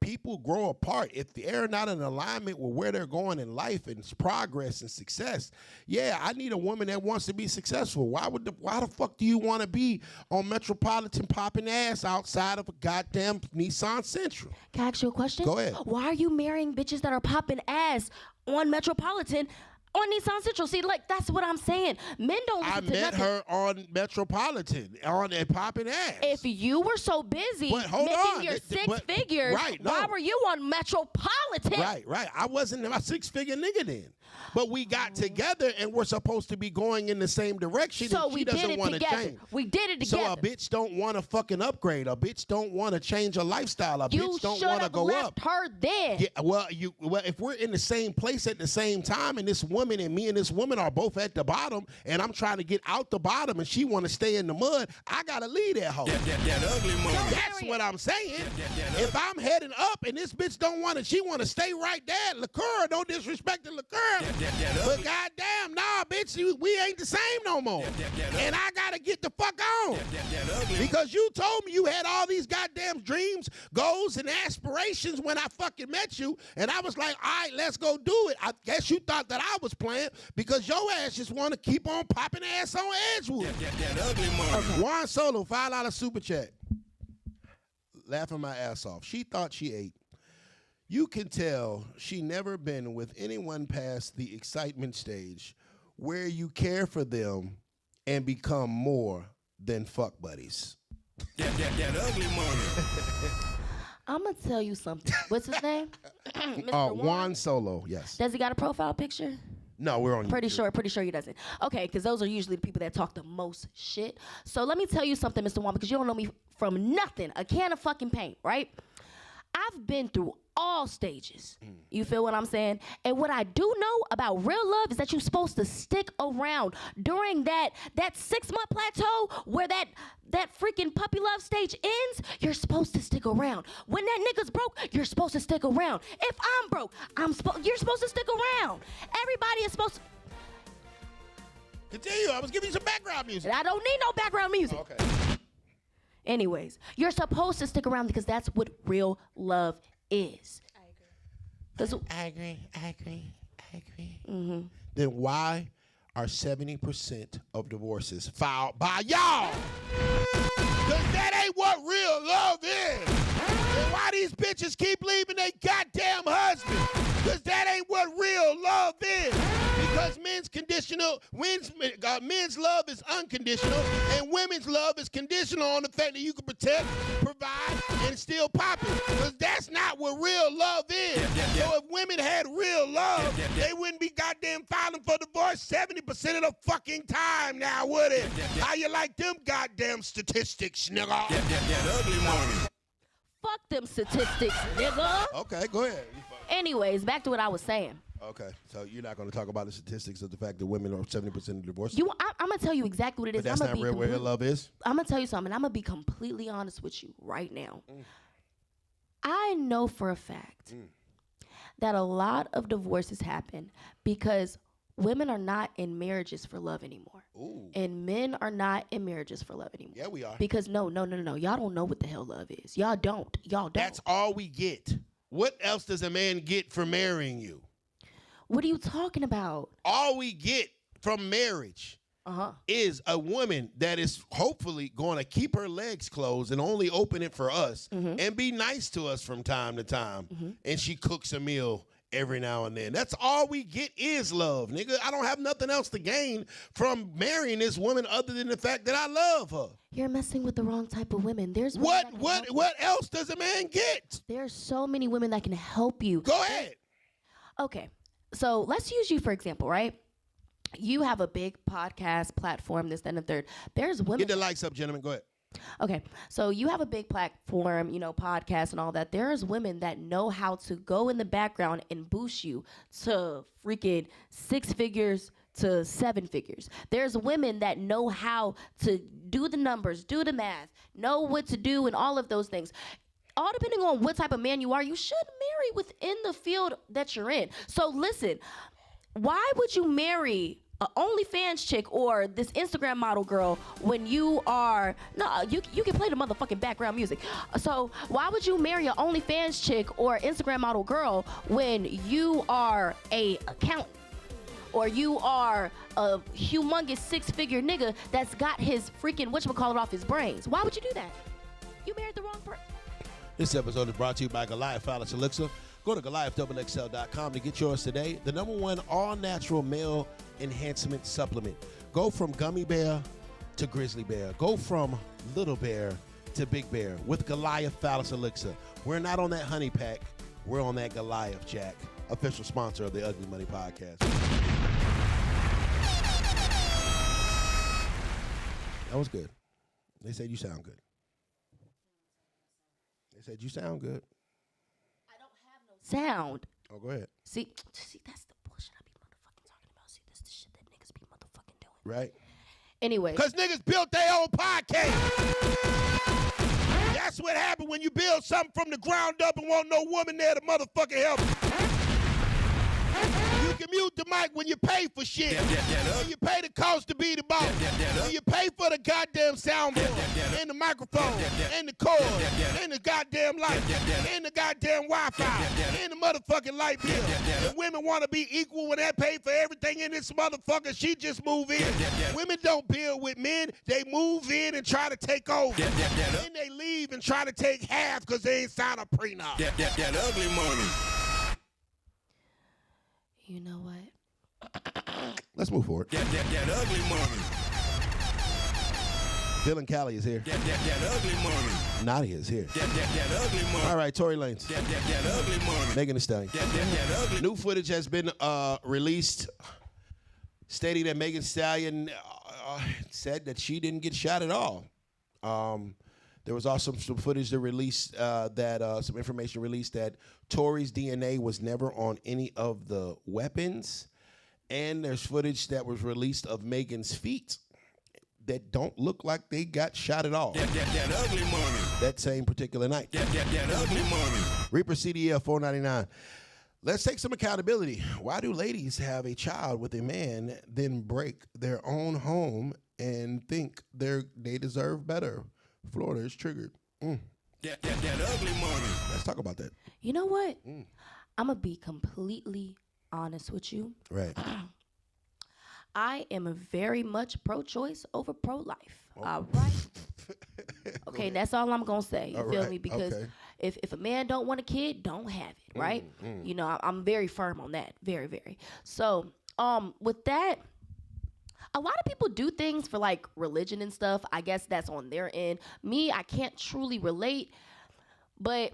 S3: people grow apart. If they're not in alignment with where they're going in life and progress and success, yeah, I need a woman that wants to be successful. Why the fuck do you want to be on Metropolitan popping ass outside of a goddamn Nissan Sentra?
S4: Can I ask you a question?
S3: Go ahead.
S4: Why are you marrying bitches that are popping ass on Metropolitan? On Nissan Central. See, like, that's what I'm saying. Men don't listen to nothing. I met her
S3: on Metropolitan, on a popping ass.
S4: If you were so busy making your six figures, why were you on Metropolitan?
S3: Right. I wasn't a six-figure nigga then. But we got together and we're supposed to be going in the same direction.
S4: So
S3: and she doesn't want to change.
S4: We did it together.
S3: So a bitch don't want to fucking upgrade. A bitch don't want to change her lifestyle. A bitch don't want to go up.
S4: You should have left her then.
S3: Yeah, well, if we're in the same place at the same time, and this woman and me and this woman are both at the bottom, and I'm trying to get out the bottom, and she want to stay in the mud, I gotta leave that hoe.
S1: That ugly money.
S3: That's what I'm saying. If I'm heading up and this bitch don't want to, she want to stay right there. Liqueur, don't disrespect the liqueur. But goddamn, nah, bitch, we ain't the same no more. And I gotta get the fuck on. Because you told me you had all these goddamn dreams, goals, and aspirations when I fucking met you, and I was like, all right, let's go do it. I guess you thought that I was playing because your ass just want to keep on popping ass on Edgewood.
S1: That ugly money.
S3: Okay. Juan Solo, $5 super chat. Laughing my ass off. She thought she ate. You can tell she never been with anyone past the excitement stage where you care for them and become more than fuck buddies.
S1: That ugly money.
S4: I'm going to tell you something. What's his name? Mr.
S3: Juan Solo, yes.
S4: Does he got a profile picture?
S3: No, we're on
S4: Pretty sure he doesn't. Okay, because those are usually the people that talk the most shit. So let me tell you something, Mr. Juan, because you don't know me from nothing. A can of fucking paint, right? I've been through all stages. You feel what I'm saying? And what I do know about real love is that you're supposed to stick around during that 6-month plateau where that freaking puppy love stage ends. You're supposed to stick around. When that nigga's broke, you're supposed to stick around. If I'm broke, you're supposed to stick around. Everybody is supposed to.
S3: Continue. I was giving you some background music.
S4: I don't need no background music.
S3: Okay.
S4: Anyways, you're supposed to stick around because that's what real love is.
S3: I agree. Mm-hmm. Then why are 70% of divorces filed by y'all? Because that ain't what real love is. And why these bitches keep leaving their goddamn husband? Because that ain't what real love is. Because men's love is unconditional, and women's love is conditional on the fact that you can protect, provide, and still pop it. Because that's not what real love is. So if women had real love, they wouldn't be goddamn filing for divorce 70% of the fucking time now, would it? How you like them goddamn statistics, nigga?
S1: That ugly money.
S4: Fuck them statistics, nigga.
S3: Okay, go ahead.
S4: Anyways, back to what I was saying.
S3: Okay, so you're not going to talk about the statistics of the fact that women are 70% of divorce?
S4: I'm going to tell you exactly what it is.
S3: But that's not real where love is?
S4: I'm going to tell you something. I'm going to be completely honest with you right now. I know for a fact that a lot of divorces happen because women are not in marriages for love anymore. Ooh. And men are not in marriages for love anymore.
S3: Yeah, we are.
S4: Because no. Y'all don't know what the hell love is. Y'all don't.
S3: That's all we get. What else does a man get for marrying you?
S4: What are you talking about?
S3: All we get from marriage is a woman that is hopefully going to keep her legs closed and only open it for us and be nice to us from time to time. And she cooks a meal every now and then. That's all we get is love, nigga. I don't have nothing else to gain from marrying this woman other than the fact that I love her.
S4: You're messing with the wrong type of women. There's
S3: what else does a man get?
S4: There's so many women that can help you.
S3: Go ahead.
S4: Okay, so let's use you for example, right? You have a big podcast platform, this, that, and the third. There's women.
S3: Get the lights up, gentlemen. Go ahead.
S4: Okay, so you have a big platform, you know, podcast and all that. There's women that know how to go in the background and boost you to freaking 6 figures to 7 figures. There's women that know how to do the numbers, do the math, know what to do and all of those things. All depending on what type of man you are, you should marry within the field that you're in. So listen, why would you marry an OnlyFans chick or this Instagram model girl when you are, you can play the motherfucking background music. So why would you marry an OnlyFans chick or Instagram model girl when you are a accountant or you are a humongous 6-figure nigga that's got his freaking whatchamacallit off his brains? Why would you do that? You married the wrong person.
S3: This episode is brought to you by Goliath Phallus Elixir. Go to GoliathXXL.com to get yours today. The #1 all-natural male enhancement supplement. Go from gummy bear to grizzly bear. Go from little bear to big bear with Goliath Phallus Elixir. We're not on that honey pack. We're on that Goliath Jack. Official sponsor of the Ugly Money Podcast. That was good. They said you sound good. They said you sound good.
S4: Sound.
S3: Oh, go ahead.
S4: See, that's the bullshit I be motherfucking talking about. See, that's the shit that niggas be motherfucking doing.
S3: Right.
S4: Anyway.
S3: Because niggas built their own podcast. That's what happened when you build something from the ground up and want no woman there to motherfucking help. You can mute the mic when you pay for shit. When you pay the cost to be the boss. When you pay for the goddamn soundboard and the microphone and the cord and the goddamn light and the goddamn Wi-Fi and the motherfucking light bill. And women want to be equal when they pay for everything in this motherfucker. She just move in. Women don't build with men. They move in and try to take over. Then they leave and try to take half because they ain't signed a prenup.
S1: That ugly money.
S4: You know what?
S3: Let's move forward.
S1: That ugly money.
S3: Dylan Callie is here.
S1: That ugly money.
S3: Nadia is here.
S1: That ugly money.
S3: All right, Tory Lanez.
S1: That ugly money.
S3: Megan Thee Stallion.
S1: That ugly.
S3: New footage has been released stating that Megan Thee Stallion said that she didn't get shot at all. There was also some footage that released some information released that Tory's DNA was never on any of the weapons. And there's footage that was released of Megan's feet that don't look like they got shot at all.
S1: That ugly money.
S3: That same particular night.
S1: That ugly money.
S3: Reaper CDL 499. Let's take some accountability. Why do ladies have a child with a man, then break their own home and think they deserve better? Florida is triggered.
S1: That ugly money.
S3: Let's talk about that.
S4: You know what? I'm going to be completely honest with you.
S3: Right.
S4: I am very much pro-choice over pro-life. All right? Okay, that's all I'm going to say. You feel me? Because if a man don't want a kid, don't have it, right? You know, I'm very firm on that. Very, very. So, with that, a lot of people do things for like religion and stuff. I guess that's on their end. Me, I can't truly relate, but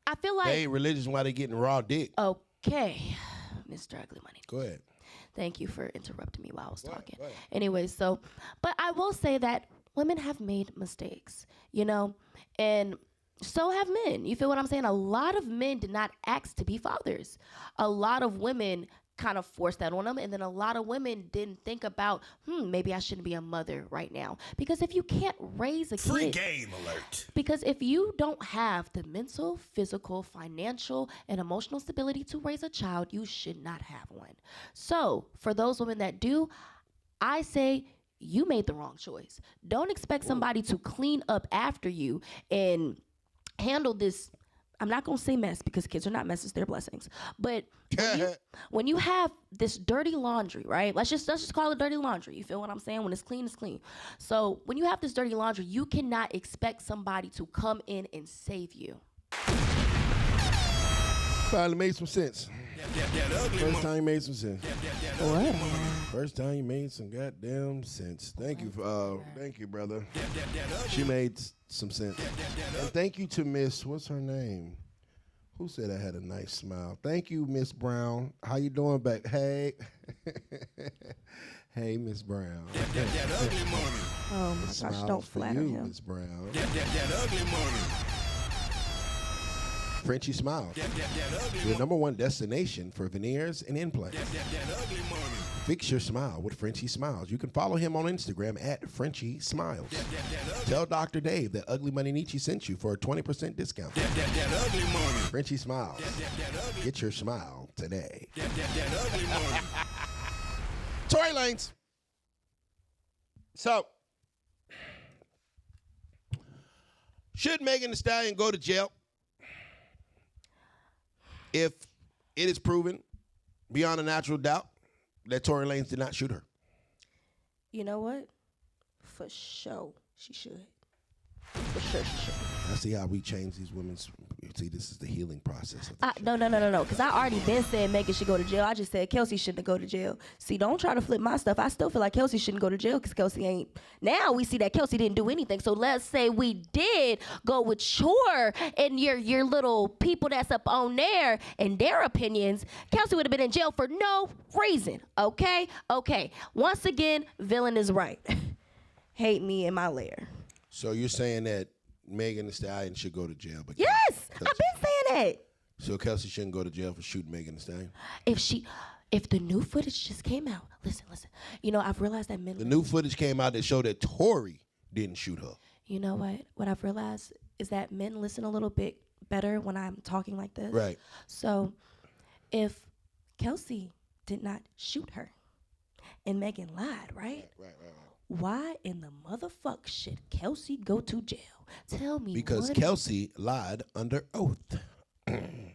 S4: I feel like
S3: they ain't religious while they getting raw dick.
S4: Okay, Mr. Ugly Money.
S3: Go ahead.
S4: Thank you for interrupting me while I was talking.
S3: Go ahead.
S4: Anyway, so, but I will say that women have made mistakes, you know, and so have men. You feel what I'm saying? A lot of men did not ask to be fathers. A lot of women kind of forced that on them, and then a lot of women didn't think about, maybe I shouldn't be a mother right now. Because if you can't raise a kid,
S1: Free game alert.
S4: because if you don't have the mental, physical, financial, and emotional stability to raise a child, you should not have one. So for those women that do, I say you made the wrong choice. Don't expect somebody to clean up after you and handle this, I'm not going to say mess because kids are not messes, they're blessings. But when you have this dirty laundry, right? Let's just call it dirty laundry. You feel what I'm saying? When it's clean, it's clean. So when you have this dirty laundry, you cannot expect somebody to come in and save you.
S3: Finally made some sense. First time you made some sense.
S4: What?
S3: First time you made some goddamn sense. Thank you, brother. She made some sense. And thank you to Miss, what's her name? Who said I had a nice smile? Thank you, Miss Brown. How you doing back? Hey. Hey, Miss Brown.
S4: Oh my gosh, don't flatter him.
S3: Miss Brown. Frenchie Smiles, your #1 destination for veneers and implants. Fix your smile with Frenchie Smiles. You can follow him on Instagram at Frenchie Smiles. Tell Dr. Dave that UglyMoneyNiche sent you for a 20% discount. Frenchie Smiles. Get your smile today. Tory Lanez. So, should Megan Thee Stallion go to jail if it is proven beyond a natural doubt that Tory Lanez did not shoot her?
S4: You know what? For sure, she should. For sure, she should.
S3: I see how we change these women's. See, this is the healing process.
S4: No. Because I already been saying Megan should go to jail. I just said Kelsey shouldn't go to jail. See, don't try to flip my stuff. I still feel like Kelsey shouldn't go to jail because Kelsey ain't. Now we see that Kelsey didn't do anything. So let's say we did go with your and your little people that's up on there and their opinions. Kelsey would have been in jail for no reason. Okay. Once again, villain is right. Hate me in my lair. So
S3: you're saying that Megan Thee Stallion should go to jail? But
S4: yes, I've been saying that.
S3: So Kelsey shouldn't go to jail for shooting Megan Thee Stallion?
S4: If the new footage just came out, listen. You know, I've realized that men.
S3: The new footage came out that showed that Tory didn't shoot her.
S4: You know what? What I've realized is that men listen a little bit better when I'm talking like this.
S3: Right.
S4: So, if Kelsey did not shoot her, and Megan lied, right? Right. Why in the motherfuck should Kelsey go to jail? Tell me.
S3: Because Kelsey lied under oath. And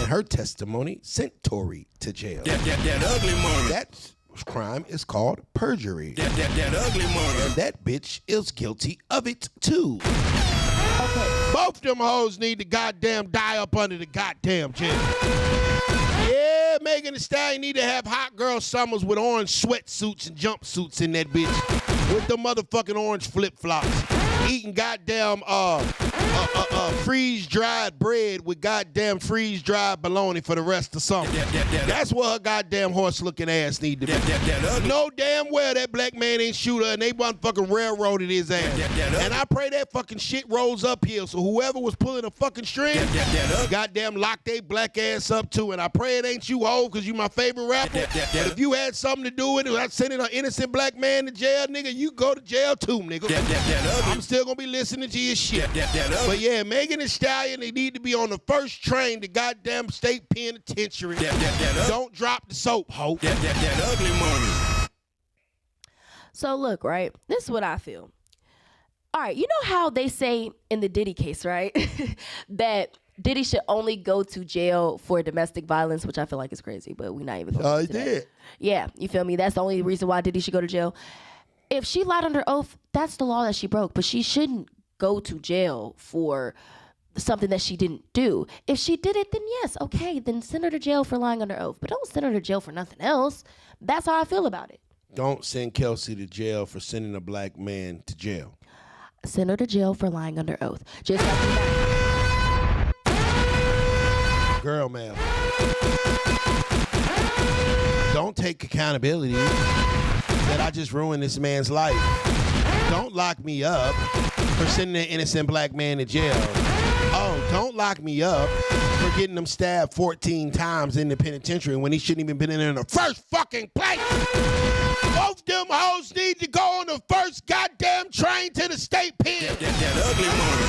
S3: her testimony sent Tory to jail. That ugly money. That crime is called perjury. That ugly money. And that bitch is guilty of it too. Okay. Both them hoes need to goddamn die up under the goddamn jail. Yeah, Megan Thee Stallion need to have hot girl summers with orange sweatsuits and jumpsuits in that bitch. With the motherfucking orange flip-flops. Eating goddamn freeze-dried bread with goddamn freeze-dried bologna for the rest of summer. That's what her goddamn horse-looking ass need to be. No damn well that black man ain't shoot her and they motherfucking railroaded his ass. And I pray that fucking shit rolls uphill so whoever was pulling the fucking string, goddamn lock they black ass up too. And I pray it ain't you, ho, because you my favorite rapper. But if you had something to do with it, sending an innocent black man to jail, nigga, you go to jail too, nigga. I'm still gonna be listening to your shit. But yeah, Megan Thee Stallion, they need to be on the first train to goddamn state penitentiary. Don't drop the soap, ho. That ugly money.
S4: So look, right? This is what I feel. All right, you know how they say in the Diddy case, right? that Diddy should only go to jail for domestic violence, which I feel like is crazy, but we're not even going to
S3: he did.
S4: Yeah, you feel me? That's the only reason why Diddy should go to jail. If she lied under oath, that's the law that she broke, but she shouldn't go to jail for something that she didn't do. If she did it, then yes, okay, then send her to jail for lying under oath, but don't send her to jail for nothing else. That's how I feel about it.
S3: Don't send Kelsey to jail for sending a black man to jail.
S4: Send her to jail for lying under oath. Just like that.
S3: Girl, ma'am. Don't take accountability that I just ruined this man's life. Don't lock me up for sending an innocent black man to jail. Oh, don't lock me up for getting him stabbed 14 times in the penitentiary when he shouldn't even been in there in the first fucking place. Both them hoes need to go on the first goddamn train to the state pen. That ugly money.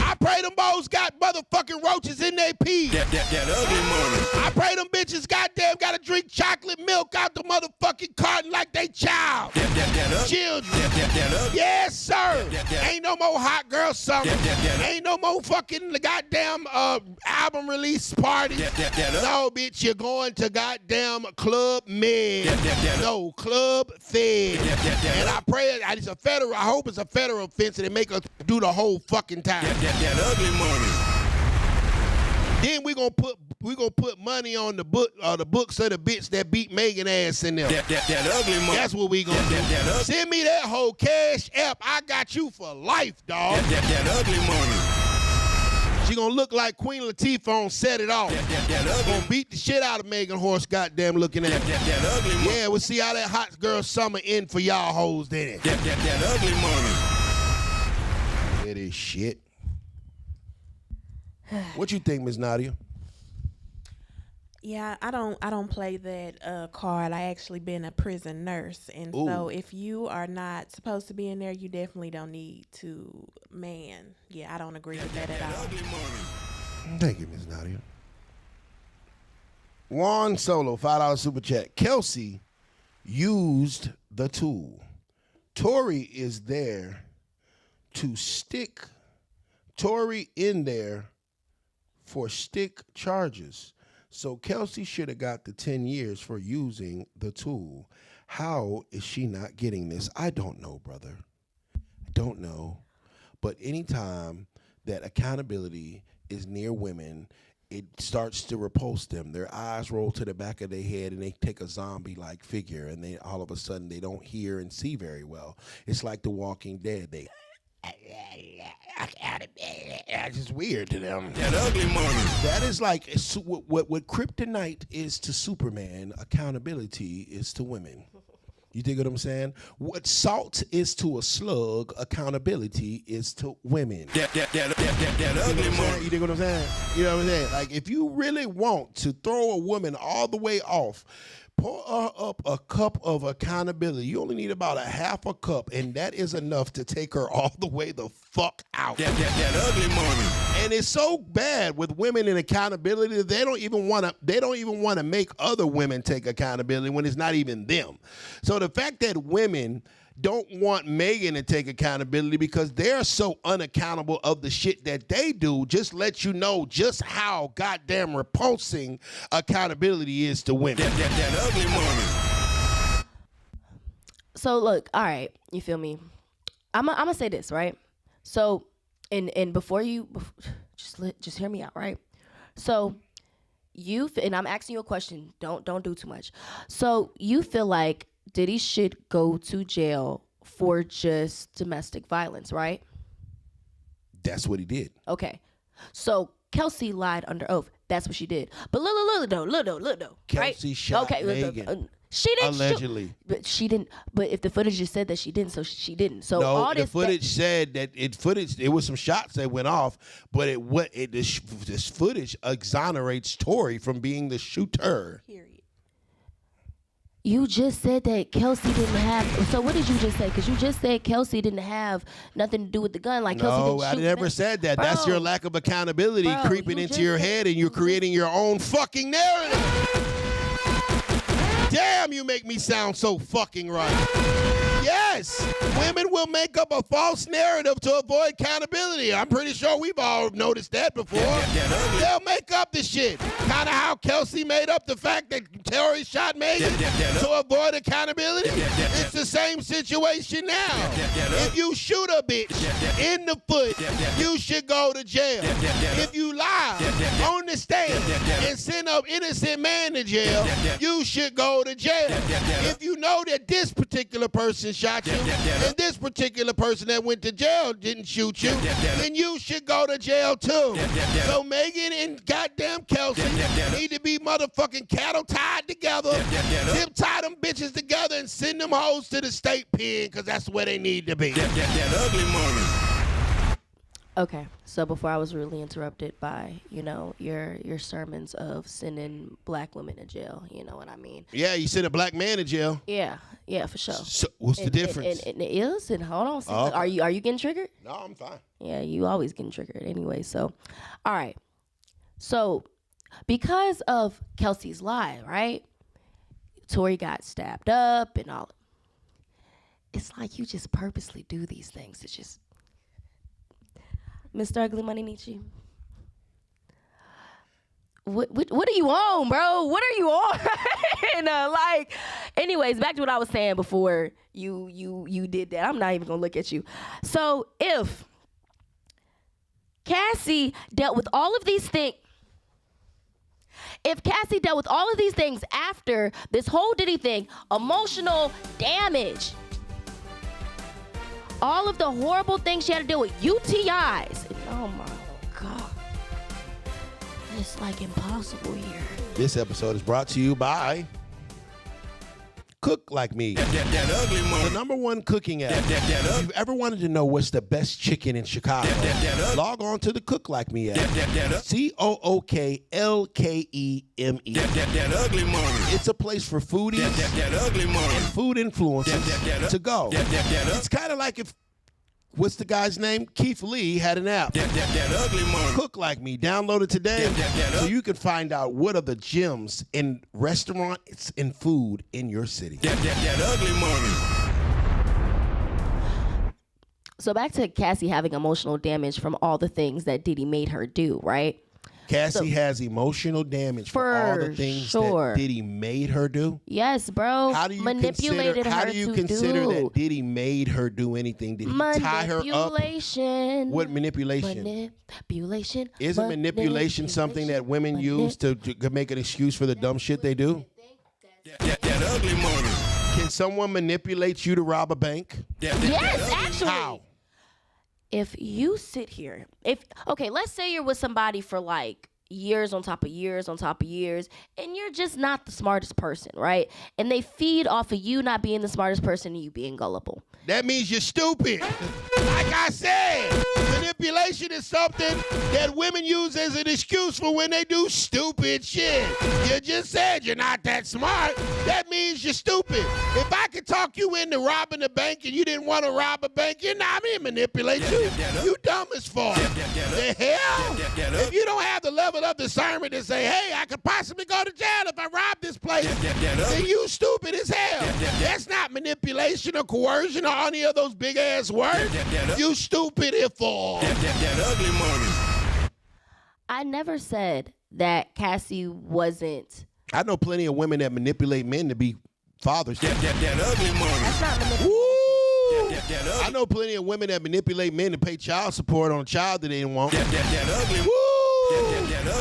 S3: I pray them boys got motherfucking roaches in their pee. That ugly money. I pray them bitches goddamn gotta drink chocolate milk out the motherfucking carton like they child. That children. Yes, sir. Ain't no more hot girl summer. Ain't no more fucking goddamn album release party. No, bitch, you're going to goddamn Club Med. No, Club Fed. And I pray it's a federal. I hope it's a federal offense and they make us do the whole fucking time.
S1: That ugly money.
S3: Then we gonna put money on the books of the bitch that beat Megan ass in there.
S1: That ugly money.
S3: That's what we gonna do. Send me that whole cash app. I got you for life, dog.
S1: That ugly money.
S3: She gonna look like Queen Latifah on Set It Off. Gonna beat the shit out of Megan Horse, goddamn looking at her.
S1: That ugly money.
S3: Yeah, we'll see how that hot girl summer end for y'all hoes then.
S1: That ugly money.
S3: It is shit. What you think, Ms. Nadia?
S5: Yeah, I don't play that card. I actually been a prison nurse, and so if you are not supposed to be in there, you definitely don't need to man. Yeah, I don't agree with that at all.
S3: Thank you, Ms. Nadia. Juan Solo, $5 super chat. Kelsey used the tool. Tory is there to stick Tory in there for stick charges. So Kelsey should have got the 10 years for using the tool. How is she not getting this? I don't know, brother. I don't know. But anytime that accountability is near women, it starts to repulse them. Their eyes roll to the back of their head and they take a zombie-like figure and they all of a sudden they don't hear and see very well. It's like The Walking Dead. It's just weird to them.
S1: That ugly money.
S3: That is like what kryptonite is to Superman, accountability is to women. You dig what I'm saying? What salt is to a slug, accountability is to women.
S1: That ugly money.
S3: You dig what I'm saying? You know what I'm saying? Like, if you really want to throw a woman all the way off, pour her up a cup of accountability. You only need about a half a cup, and that is enough to take her all the way the fuck out.
S1: That ugly money.
S3: And it's so bad with women in accountability that they don't even want to make other women take accountability when it's not even them. So the fact that women don't want Megan to take accountability because they're so unaccountable of the shit that they do just lets you know just how goddamn repulsing accountability is to women.
S1: That ugly money.
S4: So look, all right, you feel me? I'm gonna say this, right? So, and before you, just hear me out, right? So, and I'm asking you a question. Don't do too much. So you feel like Diddy should go to jail for just domestic violence, right?
S3: That's what he did.
S4: Okay. So Kelsey lied under oath. That's what she did. But look though, right?
S3: Kelsey shot Megan.
S4: She didn't
S3: allegedly.
S4: But she didn't. But if the footage just said that she didn't, so she didn't. So
S3: no,
S4: all
S3: the footage said that it was some shots that went off, but this footage exonerates Tory from being the shooter.
S5: Period.
S4: You just said that Kelsey didn't have. So what did you just say? Because you just said Kelsey didn't have nothing to do with the gun. Like Kelsey didn't shoot.
S3: I never said that.
S4: Bro,
S3: that's your lack of accountability creeping into your head, and you're creating your own fucking narrative. Damn, you make me sound so fucking right. Yes, women will make up a false narrative to avoid accountability. I'm pretty sure we've all noticed that before. They'll make up the shit. Kind of how Kelsey made up the fact that Tory shot Megan to avoid accountability. It's the same situation now. If you shoot a bitch in the foot, you should go to jail. If you lie on the stand and send an innocent man to jail, you should go to jail. If you know that this particular person shot you and this particular person that went to jail didn't shoot you, then you should go to jail too. So Megan and goddamn Kelsey need to be motherfucking cattle tied together, zip tie them bitches together and send them hoes to the state pen because that's where they need to be.
S1: That ugly money.
S4: Okay, so before I was really interrupted by, your sermons of sending black women to jail, you know what I mean?
S3: Yeah, you send a black man to jail.
S4: Yeah, for sure.
S3: So what's the difference?
S4: And it is, and hold on, are you getting triggered?
S3: No, I'm fine.
S4: Yeah, you always getting triggered anyway, so, all right. So, because of Kelsey's lie, right, Tory got stabbed up and all. it's like you just purposely do these things. It's just, Mr. UglyMoneyNiche. What are you on, bro? What are you on? And anyways, back to what I was saying before you did that. I'm not even gonna look at you. So if Cassie dealt with all of these things, after this whole Diddy thing, emotional damage, all of the horrible things she had to deal with, UTIs, oh my God. It's like impossible here.
S3: This episode is brought to you by Cook Like Me.
S1: That ugly money.
S3: The #1 cooking app. If you've ever wanted to know what's the best chicken in Chicago, log on to the Cook Like Me app. COOKLKEME.
S1: That ugly money.
S3: It's a place for foodies
S1: That ugly money.
S3: and food influencers to go. It's kind of like if, what's the guy's name? Keith Lee had an app.
S1: That ugly money.
S3: Cook Like Me. Download it today so you can find out what are the gems in restaurants and food in your city.
S1: That ugly money.
S4: So back to Cassie having emotional damage from all the things that Diddy made her do, right?
S3: Cassie has emotional damage for all the things that Diddy made her do.
S4: Yes, bro.
S3: How do you
S4: manipulated
S3: consider,
S4: her
S3: how do you consider that Diddy made her do anything? Did he tie her up?
S4: Manipulation.
S3: What manipulation?
S4: Manipulation.
S3: Isn't manipulation something that women use to make an excuse for the dumb shit they do?
S1: That ugly money.
S3: Can someone manipulate you to rob a bank?
S4: Yes, actually.
S3: How?
S4: If you sit here, let's say you're with somebody for like years on top of years on top of years, and you're just not the smartest person, right? And they feed off of you not being the smartest person and you being gullible.
S3: That means you're stupid. Like I said, manipulation is something that women use as an excuse for when they do stupid shit. You just said you're not that smart. That means you're stupid. If I could talk you into robbing a bank and you didn't want to rob a bank, you're not me to manipulate you. You dumb as fuck. The hell? If you don't have the level of discernment to say, hey, I could possibly go to jail if I rob this place, then you stupid as hell. That's not manipulation or coercion or any of those big ass words. You stupid if all.
S1: That ugly money.
S4: I never said that Cassie wasn't.
S3: I know plenty of women that manipulate men to be fathers.
S1: That ugly money.
S4: That's not manipulation.
S3: I know plenty of women that manipulate men to pay child support on a child that they didn't want.
S1: That ugly.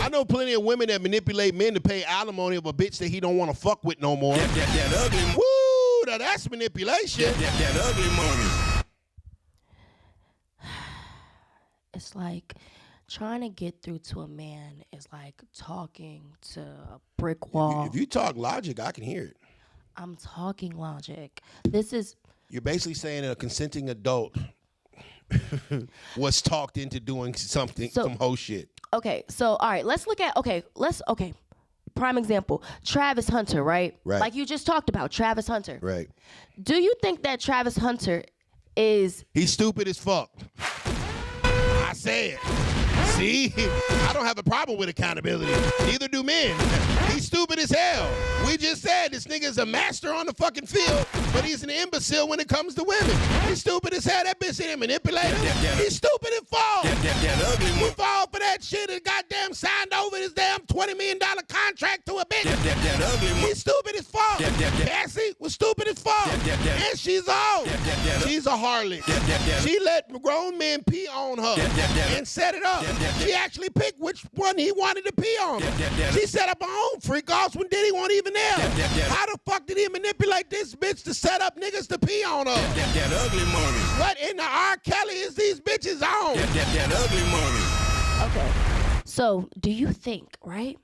S3: I know plenty of women that manipulate men to pay alimony of a bitch that he don't want to fuck with no more.
S1: That ugly.
S3: Woo! Now that's manipulation.
S1: That ugly money.
S4: It's like trying to get through to a man is like talking to a brick wall.
S3: If you talk logic, I can hear it.
S4: I'm talking logic.
S3: You're basically saying that a consenting adult was talked into doing something, some whole shit.
S4: Okay, so all right, let's look at prime example, Travis Hunter, right?
S3: Right.
S4: Like you just talked about, Travis Hunter.
S3: Right.
S4: Do you think that Travis Hunter is...
S3: He's stupid as fuck. I said. See? I don't have a problem with accountability. Neither do men. He's stupid as hell. We just said this nigga's a master on the fucking field, but he's an imbecile when it comes to women. He's stupid as hell. That bitch didn't manipulate him. He's stupid and fall.
S1: That ugly
S3: He
S1: money.
S3: fall for that shit and goddamn signed over his damn $20 million contract to a bitch.
S1: That ugly money.
S3: He's stupid as fuck. Cassie was stupid as fuck. And she's old. She's a harlot. She let grown men pee on her and set it up. She actually picked which one he wanted to pee on. She set up her own freak-offs when Diddy wasn't even there. How the fuck did he manipulate this bitch to set up niggas to pee on her?
S1: That ugly money.
S3: What in the R. Kelly is these bitches on?
S1: That ugly money.
S4: Okay, so do you think, right,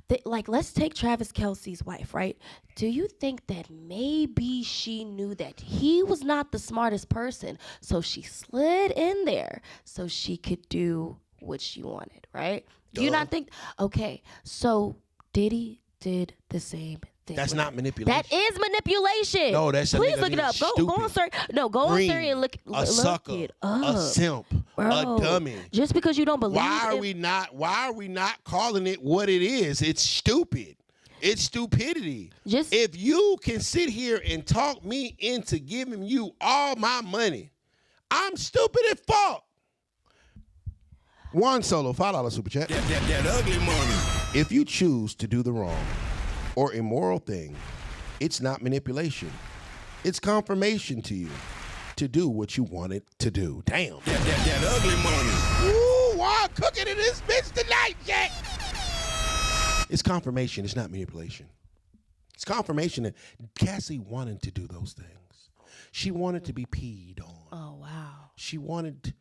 S4: that, like, let's take Travis Kelce's wife, right? Do you think that maybe she knew that he was not the smartest person, so she slid in there so she could do what she wanted, right? Do you not think? Okay, so Diddy did the same thing.
S3: That's not manipulation.
S4: That is manipulation.
S3: No, that's
S4: Please
S3: nigga
S4: look it up.
S3: being
S4: Go on
S3: stupid.
S4: search. No, go
S3: Green,
S4: on search and look
S3: a sucker,
S4: it up.
S3: a simp,
S4: Bro,
S3: a dummy.
S4: Just because you don't believe
S3: Why are we not calling it what it is? It's stupid. It's stupidity.
S4: Just
S3: if you can sit here and talk me into giving you all my money, I'm stupid at fault. Juan Solo, $5 super chat.
S1: That ugly money.
S3: If you choose to do the wrong or immoral thing, it's not manipulation. It's confirmation to you to do what you wanted to do. Damn.
S1: That ugly money.
S3: Ooh, Juan cooking in this bitch tonight, Jack. It's confirmation. It's not manipulation. It's confirmation that Cassie wanted to do those things. She wanted to be peed on.
S4: Oh, wow.
S3: She wanted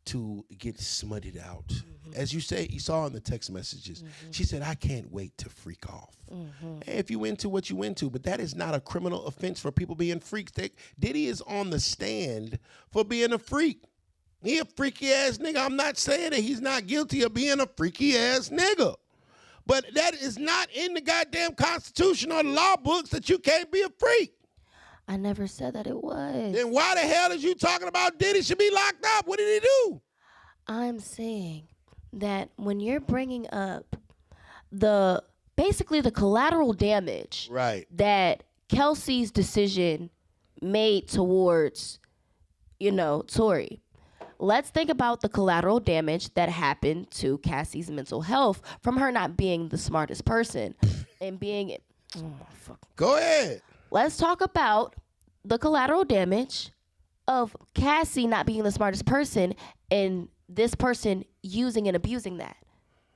S3: to get smutted out. As you say, you saw in the text messages, she said, I can't wait to freak off. Hey, if you into what you into, but that is not a criminal offense for people being freaks. Diddy is on the stand for being a freak. He a freaky ass nigga. I'm not saying that he's not guilty of being a freaky ass nigga. But that is not in the goddamn Constitution or the law books that you can't be a freak.
S4: I never said that it was.
S3: Then why the hell is you talking about Diddy should be locked up? What did he do?
S4: I'm saying that when you're bringing up basically the collateral damage that Kelsey's decision made towards, Tory. Let's think about the collateral damage that happened to Cassie's mental health from her not being the smartest person and being
S3: Go ahead.
S4: Let's talk about the collateral damage of Cassie not being the smartest person and this person using and abusing that.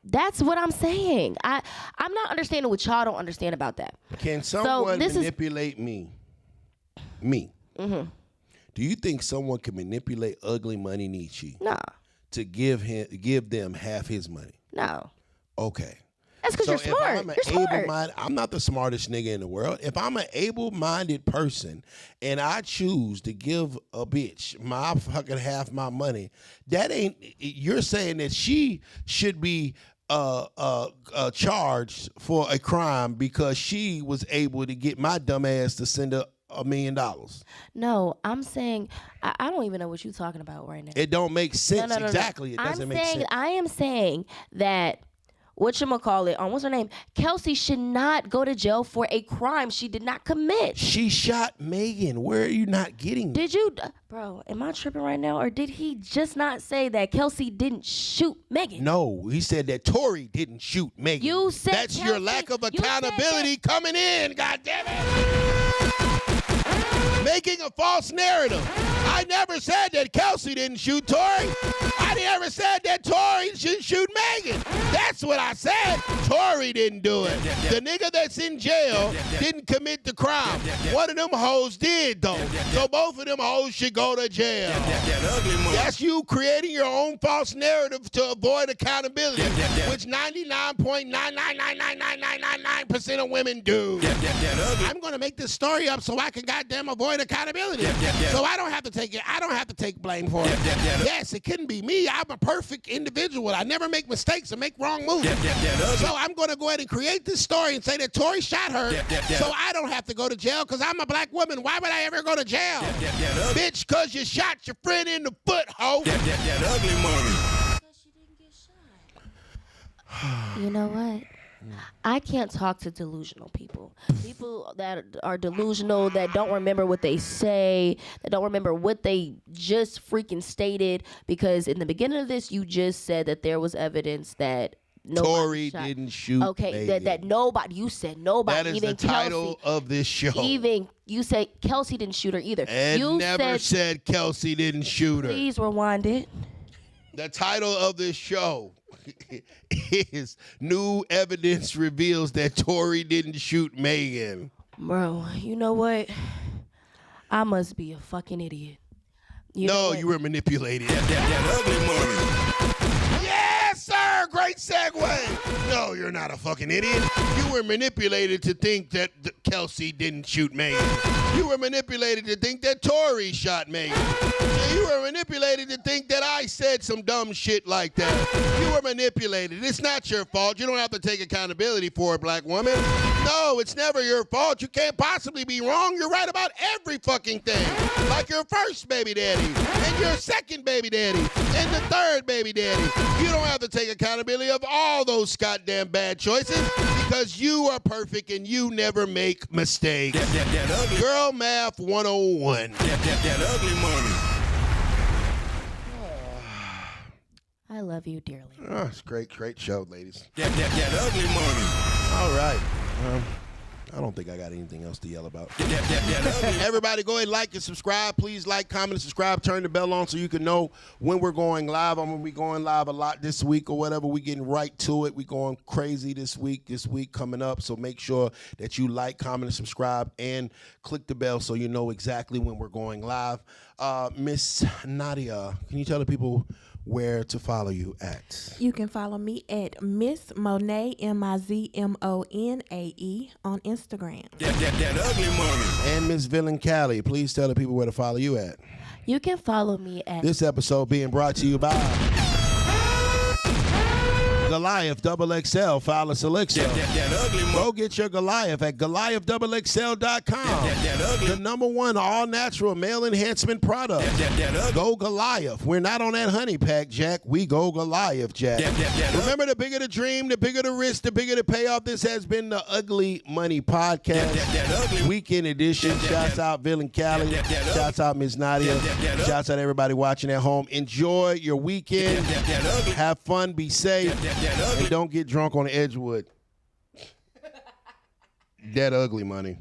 S4: That's what I'm saying. I'm not understanding what y'all don't understand about that.
S3: Can someone manipulate me? Mm-hmm. Do you think someone can manipulate UglyMoneyNiche?
S4: No.
S3: To give them half his money?
S4: No.
S3: Okay.
S4: That's because you're smart. You're smart.
S3: I'm not the smartest nigga in the world. If I'm an able-minded person and I choose to give a bitch my fucking half my money, you're saying that she should be charged for a crime because she was able to get my dumb ass to send her $1 million.
S4: No, I'm saying I don't even know what you're talking about right now.
S3: It don't make sense. No. Exactly. It doesn't make sense.
S4: I am saying that what's her name? Kelsey should not go to jail for a crime she did not commit.
S3: She shot Megan. Where are you not getting?
S4: Did you, bro? Am I tripping right now, or did he just not say that Kelsey didn't shoot Megan?
S3: No, he said that Tory didn't shoot Megan.
S4: You said
S3: that's Kelsey, your lack of accountability coming in. God damn it! Making a false narrative. I never said that Kelsey didn't shoot Tory. I never said that Tory should shoot Megan. That's what I said. Tory didn't do it. The nigga that's in jail didn't commit the crime. One of them hoes did, though. So both of them hoes should go to jail. That's you creating your own false narrative to avoid accountability, which 99.9999999% of women do. I'm going to make this story up so I can goddamn avoid accountability. So I don't have to take it. I don't have to take blame for it. Yes, it couldn't be me. I'm a perfect individual. I never make mistakes or make wrong moves. So I'm going to go ahead and create this story and say that Tory shot her so I don't have to go to jail because I'm a black woman. Why would I ever go to jail? Bitch, because you shot your friend in the foot, ho.
S1: That ugly money.
S4: Because she didn't get shot. You know what? I can't talk to delusional people. People that are delusional, that don't remember what they say, that don't remember what they just freaking stated. Because in the beginning of this, you just said that there was evidence that
S3: Tory didn't shoot.
S4: Okay, that nobody. You said nobody.
S3: That is even the title of this show.
S4: Even you say Kelsey didn't shoot her either.
S3: And
S4: you
S3: never said Kelsey didn't shoot her.
S4: Please rewind it.
S3: The title of this show is New Evidence Reveals That Tory Didn't Shoot Megan.
S4: Bro, you know what? I must be a fucking idiot.
S3: You were manipulated. That ugly money. Yes, sir. Great segue. No, you're not a fucking idiot. You were manipulated to think that Kelsey didn't shoot Megan. You were manipulated to think that Tory shot Megan. You were manipulated to think that I said some dumb shit like that. You were manipulated. It's not your fault. You don't have to take accountability for it, black woman. No, it's never your fault. You can't possibly be wrong. You're right about every fucking thing. Like your first baby daddy, and your second baby daddy, and the third baby daddy. You don't have to take accountability of all those goddamn bad choices because you are perfect and you never make mistakes.
S1: That ugly.
S3: Girl Math 101.
S1: That ugly money.
S4: I love you dearly.
S3: Oh, it's great show, ladies.
S1: That ugly money.
S3: All right. I don't think I got anything else to yell about.
S1: That ugly.
S3: Everybody go ahead and like and subscribe. Please like, comment, and subscribe. Turn the bell on so you can know when we're going live. I'm going to be going live a lot this week or whatever. We're getting right to it. We're going crazy this week coming up. So make sure that you like, comment, and subscribe, and click the bell so you know exactly when we're going live. Miss Nadia, can you tell the people where to follow you at?
S5: You can follow me at Miss Monet, MIZMONAE, on Instagram.
S1: That ugly money.
S3: And Miss Villain Cali, please tell the people where to follow you at.
S4: You can follow me at
S3: This episode being brought to you by Goliath XXL Phallus Elixir.
S1: That ugly money.
S3: Go get your Goliath at GoliathXXL.com.
S1: That ugly.
S3: The #1 all-natural male enhancement product.
S1: That ugly.
S3: Go Goliath. We're not on that honey pack, Jack. We go Goliath, Jack. Remember, the bigger the dream, the bigger the risk, the bigger the payoff. This has been the Ugly Money Podcast.
S1: That ugly.
S3: Weekend edition. Shouts out Villain Cali. Shouts out Miss Nadia. Shouts out everybody watching at home. Enjoy your weekend. Have fun. Be safe. And don't get drunk on the Edgewood. That ugly money.